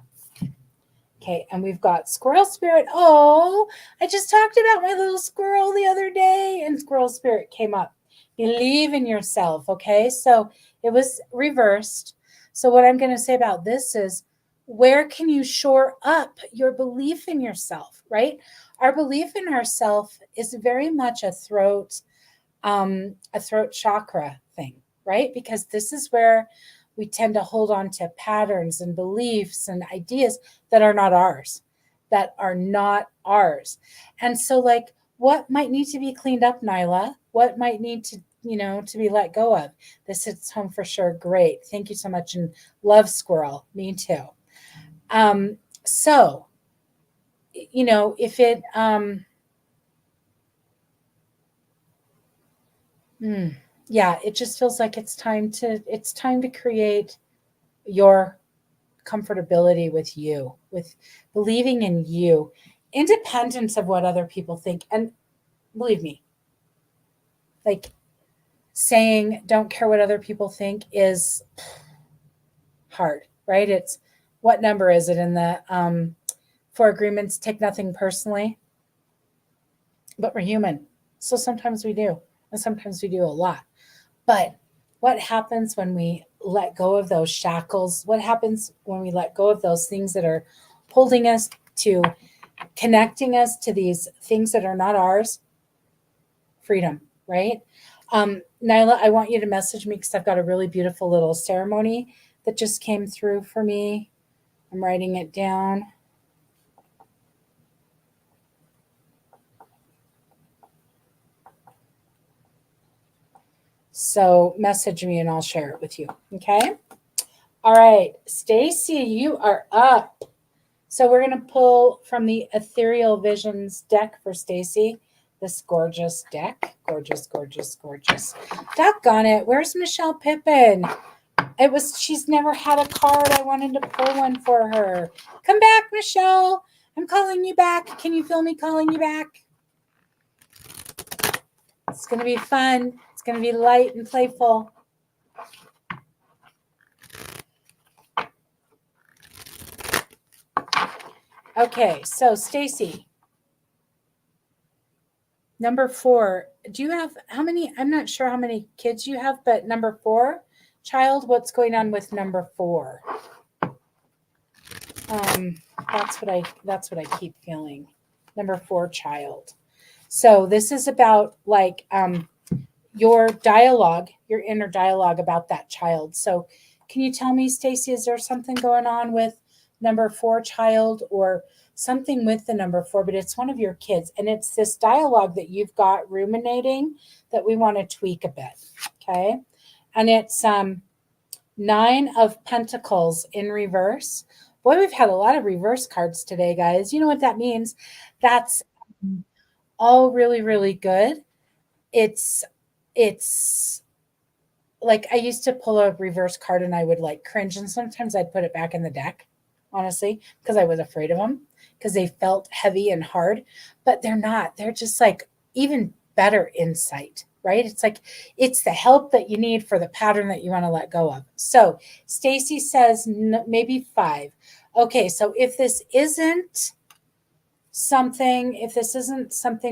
Okay, and we've got squirrel spirit. Oh, I just talked about my little squirrel the other day, and squirrel spirit came up. Believe in yourself, okay? So it was reversed. So what I'm going to say about this is, where can you shore up your belief in yourself, right? Our belief in ourself is very much a throat chakra thing, right? Because this is where we tend to hold on to patterns and beliefs and ideas that are not ours, And so, like, what might need to be cleaned up, Nyla? What might need to, to be let go of? This hits home for sure. Great. Thank you so much. And love squirrel. Me too. So, if it, yeah, it just feels like it's time to create your comfortability with you, with believing in you, independent of what other people think. And believe me, like saying don't care what other people think is hard, right? It's what number is it in the 4 agreements? Take nothing personally. But we're human. So sometimes we do. And sometimes we do a lot. But what happens when we let go of those shackles? What happens when we let go of those things that are holding us to connecting us to these things that are not ours? Freedom, right? Nyla, I want you to message me because I've got a really beautiful little ceremony that just came through for me. I'm writing it down. So message me and I'll share it with you. Okay. All right. Stacy, you are up. So we're going to pull from the Ethereal Visions deck for Stacy. This gorgeous deck. Gorgeous, gorgeous, gorgeous. Doggone it. Where's Michele Pippin? She's never had a card. I wanted to pull one for her. Come back, Michele. I'm calling you back. Can you feel me calling you back? It's going to be fun. It's going to be light and playful. Okay, so Stacy, number 4. Do you have how many? I'm not sure how many kids you have, but number 4 child, what's going on with number 4? That's what I keep feeling. Number 4 child. So this is about like your dialogue, your inner dialogue about that child. So can you tell me, Stacy, is there something going on with number 4 child or something with the number 4, but it's one of your kids and it's this dialogue that you've got ruminating that we want to tweak a bit. Okay. And it's 9 of Pentacles in reverse. Boy, we've had a lot of reverse cards today, guys. You know what that means? That's all really, really good. It's like I used to pull a reverse card and I would like cringe, and sometimes I'd put it back in the deck, honestly, because I was afraid of them because they felt heavy and hard, but they're not. They're just like even better insight, right? It's like it's the help that you need for the pattern that you want to let go of. So Stacy says maybe 5. Okay, so if this isn't something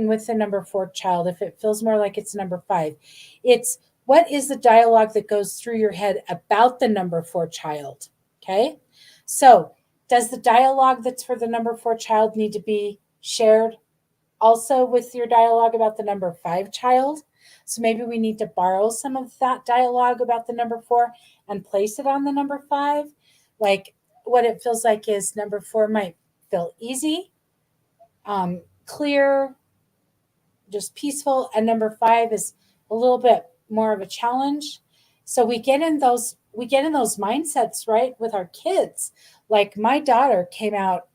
with the number 4 child, if it feels more like it's number 5, it's what is the dialogue that goes through your head about the number 4 child? Okay. So does the dialogue that's for the number 4 child need to be shared also with your dialogue about the number 5 child? So maybe we need to borrow some of that dialogue about the number 4 and place it on the number 5. Like what it feels like is number 4 might feel easy, clear, just peaceful, and number 5 is a little bit more of a challenge. So we get in those mindsets, right, with our kids. Like my daughter came out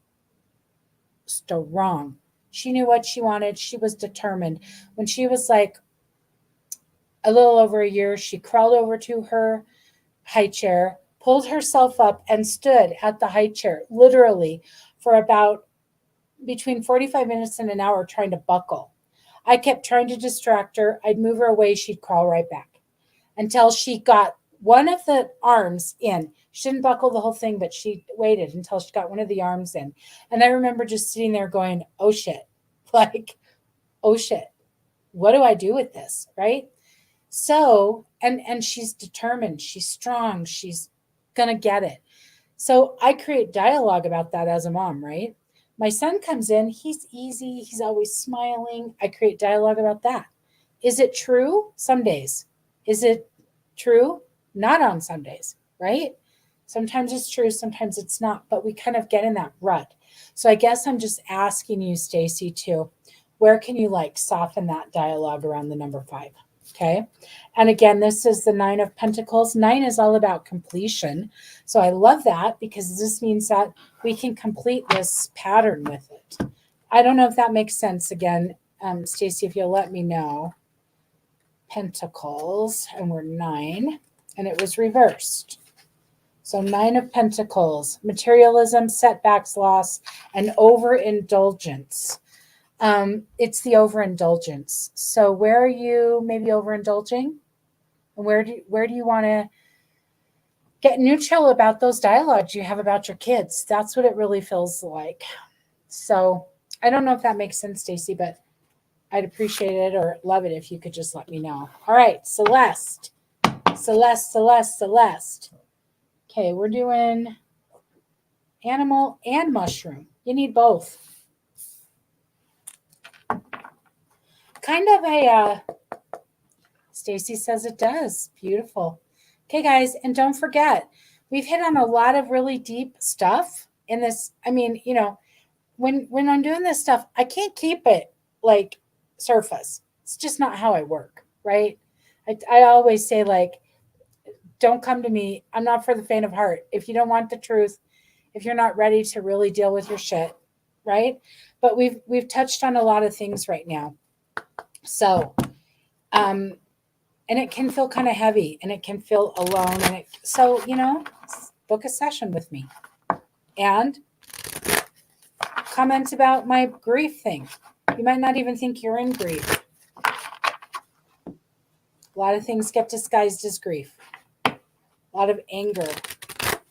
strong. She knew what she wanted. She was determined. When she was like a little over a year, she crawled over to her high chair, pulled herself up, and stood at the high chair, literally, for about between 45 minutes and an hour trying to buckle. I kept trying to distract her. I'd move her away. She'd crawl right back until she got one of the arms in. She didn't buckle the whole thing, but she waited until she got one of the arms in. And I remember just sitting there going, oh shit, like, oh shit, what do I do with this? Right. So, and she's determined, she's strong, she's going to get it. So I create dialogue about that as a mom, right? My son comes in, he's easy, he's always smiling. I create dialogue about that. Is it true? Some days. Is it true? Not on some days, right? Sometimes it's true, sometimes it's not, but we kind of get in that rut. So I guess I'm just asking you, Stacy, too, where can you like soften that dialogue around the number 5? Okay. And again, this is the 9 of Pentacles. 9 is all about completion. So I love that because this means that we can complete this pattern with it. I don't know if that makes sense. Again, Stacy, if you'll let me know. Pentacles, and we're 9, and it was reversed. So 9 of Pentacles, materialism, setbacks, loss, and overindulgence. It's the overindulgence. So where are you maybe overindulging? And where do you want to get neutral about those dialogues you have about your kids? That's what it really feels like. So I don't know if that makes sense, Stacy, but I'd appreciate it or love it if you could just let me know. All right, Celeste. Okay, we're doing animal and mushroom. You need both. Kind of a, Stacy says it does. Beautiful. Okay, guys, and don't forget, we've hit on a lot of really deep stuff in this. I mean, you know, when I'm doing this stuff, I can't keep it like surface. It's just not how I work, right? I always say, like, don't come to me. I'm not for the faint of heart. If you don't want the truth, if you're not ready to really deal with your shit, right? But we've touched on a lot of things right now. So, and it can feel kind of heavy and it can feel alone. And so, you know, book a session with me and comment about my grief thing. You might not even think you're in grief. A lot of things get disguised as grief. A lot of anger,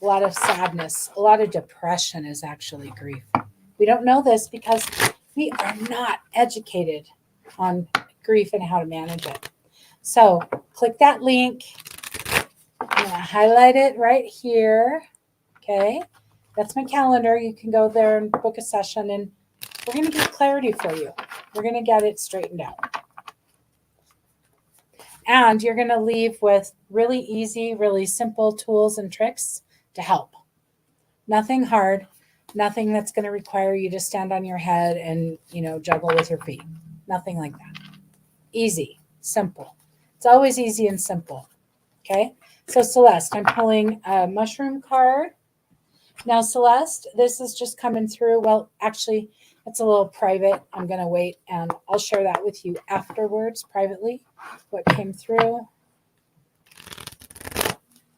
a lot of sadness, a lot of depression is actually grief. We don't know this because we are not educated on grief and how to manage it. So click that link. I'm going to highlight it right here. Okay. That's my calendar. You can go there and book a session, and we're going to get clarity for you. We're going to get it straightened out. And you're going to leave with really easy, really simple tools and tricks to help. Nothing hard, nothing that's going to require you to stand on your head and, juggle with your feet. Nothing like that. Easy, simple. It's always easy and simple. Okay. So Celeste, I'm pulling a mushroom card. Now, Celeste, this is just coming through. Well, actually, it's a little private. I'm going to wait and I'll share that with you afterwards privately, what came through.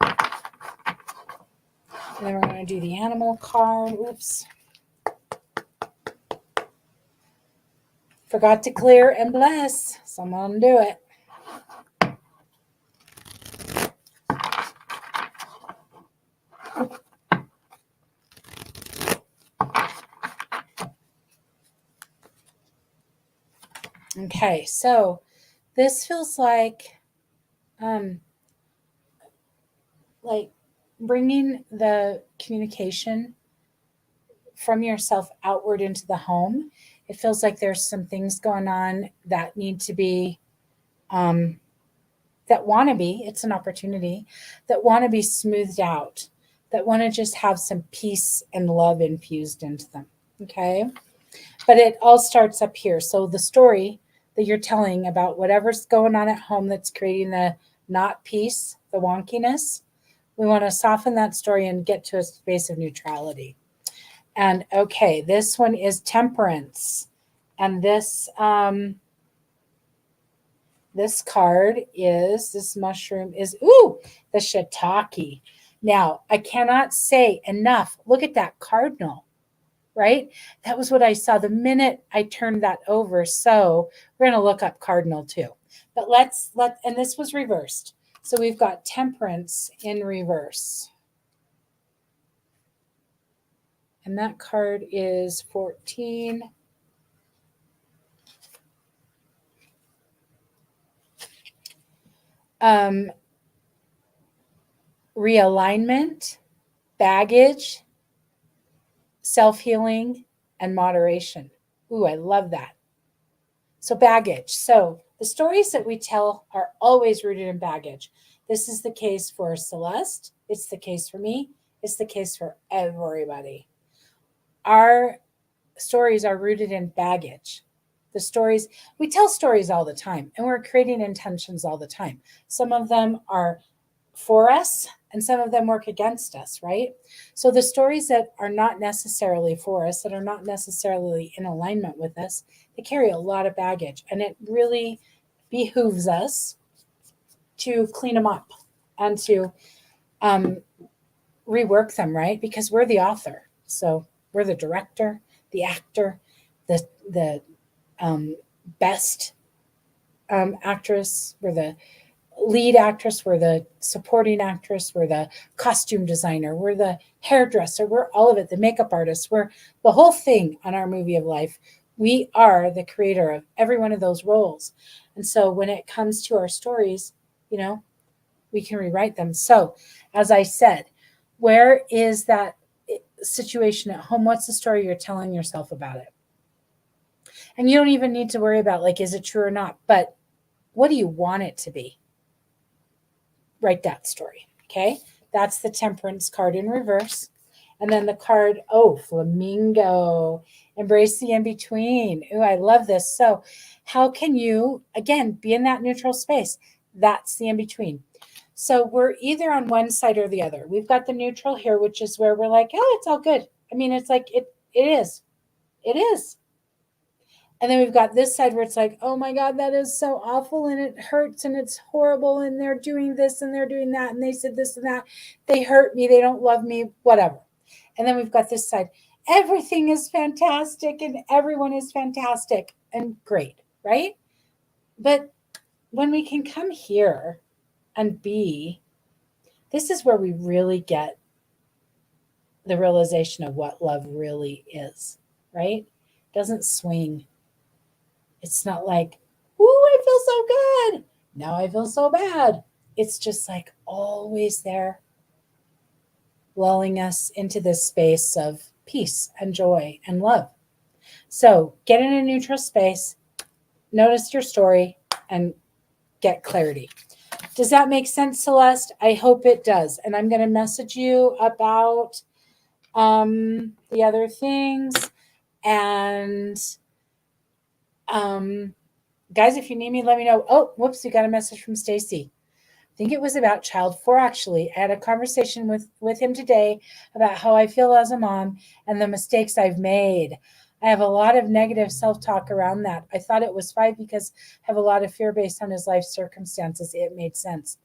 And then we're going to do the animal card. Oops. Forgot to clear and bless. So I'm going to do it. Okay, so this feels like bringing the communication from yourself outward into the home. It feels like there's some things going on that need to be, that want to be, it's an opportunity, that want to be smoothed out, that want to just have some peace and love infused into them. Okay. But it all starts up here. So the story that you're telling about whatever's going on at home that's creating the not peace, the wonkiness, we want to soften that story and get to a space of neutrality. And okay, this one is temperance. And this card is, this mushroom is, the shiitake. Now, I cannot say enough. Look at that cardinal, right? That was what I saw the minute I turned that over. So we're going to look up cardinal too. But and this was reversed. So we've got temperance in reverse. And that card is 14. Realignment, baggage, self-healing, and moderation. Ooh, I love that. So baggage. So the stories that we tell are always rooted in baggage. This is the case for Celeste. It's the case for me. It's the case for everybody. Our stories are rooted in baggage. The stories, we tell stories all the time, and we're creating intentions all the time. Some of them are for us, and some of them work against us, right? So the stories that are not necessarily for us, that are not necessarily in alignment with us, they carry a lot of baggage, and it really behooves us to clean them up and to rework them, right? Because we're the author. So we're the director, the actor, the best actress, we're the lead actress, we're the supporting actress, we're the costume designer, we're the hairdresser, we're all of it, the makeup artist, we're the whole thing on our movie of life. We are the creator of every one of those roles. And so when it comes to our stories, we can rewrite them. So as I said, where is that situation at home? What's the story you're telling yourself about it? And you don't even need to worry about, is it true or not? But what do you want it to be? Write that story, okay? That's the temperance card in reverse. And then the card, flamingo. Embrace the in-between. Ooh, I love this. So how can you, again, be in that neutral space? That's the in-between. So we're either on one side or the other. We've got the neutral here, which is where we're like, it's all good. I mean, it's like, it is. It is. And then we've got this side where it's like, oh my God, that is so awful and it hurts and it's horrible and they're doing this and they're doing that and they said this and that. They hurt me. They don't love me, whatever. And then we've got this side. Everything is fantastic and everyone is fantastic and great, right? But when we can come here and be, this is where we really get the realization of what love really is, right? It doesn't swing. It's not like, "Ooh, I feel so good. Now I feel so bad." It's just like always there, lulling us into this space of peace and joy and love. So get in a neutral space, notice your story, and get clarity. Does that make sense, Celeste? I hope it does. And I'm going to message you about the other things. And guys, if you need me, let me know. Oh, whoops, we got a message from Stacy. I think it was about child 4 actually. I had a conversation with him today about how I feel as a mom and the mistakes I've made. I have a lot of negative self-talk around that. I thought it was 5 because I have a lot of fear based on his life circumstances. It made sense.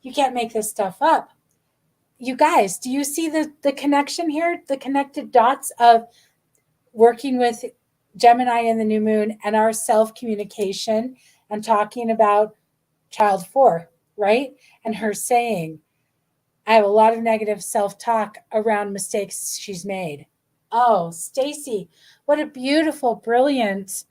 You can't make this stuff up. You guys, do you see the connection here? The connected dots of working with Gemini in the new moon and our self-communication and talking about child 4, right? And her saying, I have a lot of negative self-talk around mistakes she's made. Oh, Stacy, what a beautiful, brilliant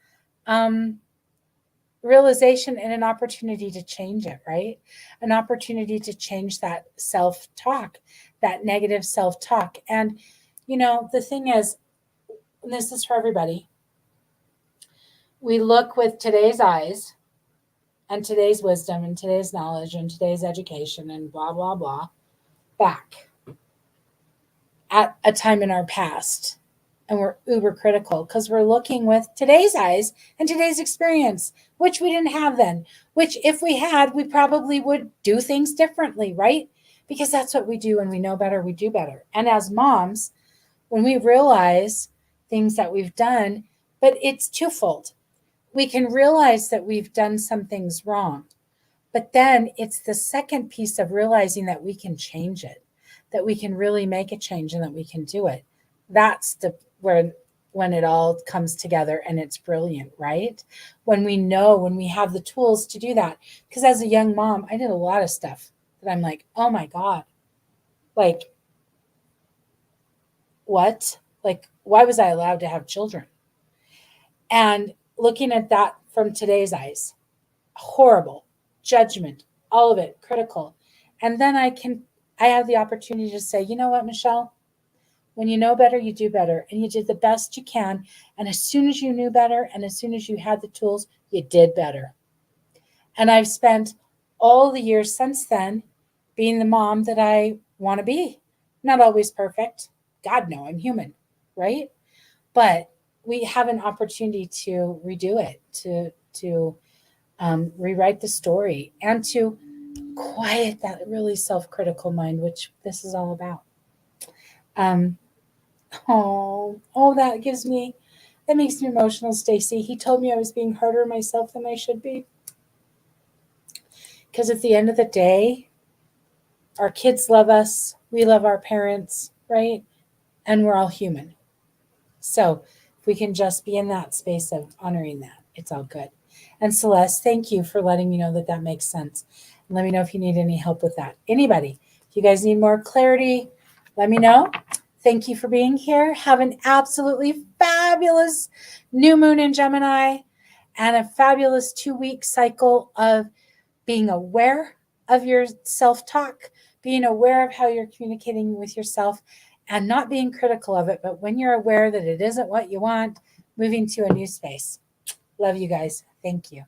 realization and an opportunity to change it, right? An opportunity to change that self-talk, that negative self-talk. And, the thing is, and this is for everybody, we look with today's eyes and today's wisdom and today's knowledge and today's education and blah, blah, blah, back at a time in our past. And we're uber critical because we're looking with today's eyes and today's experience, which we didn't have then, which if we had, we probably would do things differently, right? Because that's what we do. When we know better, we do better. And as moms, when we realize things that we've done, but it's twofold. We can realize that we've done some things wrong, but then it's the second piece of realizing that we can change it, that we can really make a change and that we can do it. That's when it all comes together and it's brilliant, right? When we have the tools to do that. Because as a young mom, I did a lot of stuff that I'm like, oh my God, like, what? Like, why was I allowed to have children? And looking at that from today's eyes, horrible, judgment, all of it, critical. And then I have the opportunity to say, you know what, Michele? When you know better, you do better. And you did the best you can. And as soon as you knew better and as soon as you had the tools, you did better. And I've spent all the years since then being the mom that I want to be. Not always perfect. God, no, I'm human, right? But we have an opportunity to redo it, to rewrite the story, and to quiet that really self-critical mind, which this is all about. Um, that makes me emotional, Stacy. He told me I was being harder on myself than I should be. Because at the end of the day, our kids love us, we love our parents, right? And we're all human. So if we can just be in that space of honoring that, it's all good. And Celeste, thank you for letting me know that makes sense. And let me know if you need any help with that. Anybody, if you guys need more clarity, let me know. Thank you for being here. Have an absolutely fabulous new moon in Gemini and a fabulous 2-week cycle of being aware of your self-talk, being aware of how you're communicating with yourself, and not being critical of it. But when you're aware that it isn't what you want, moving to a new space. Love you guys. Thank you.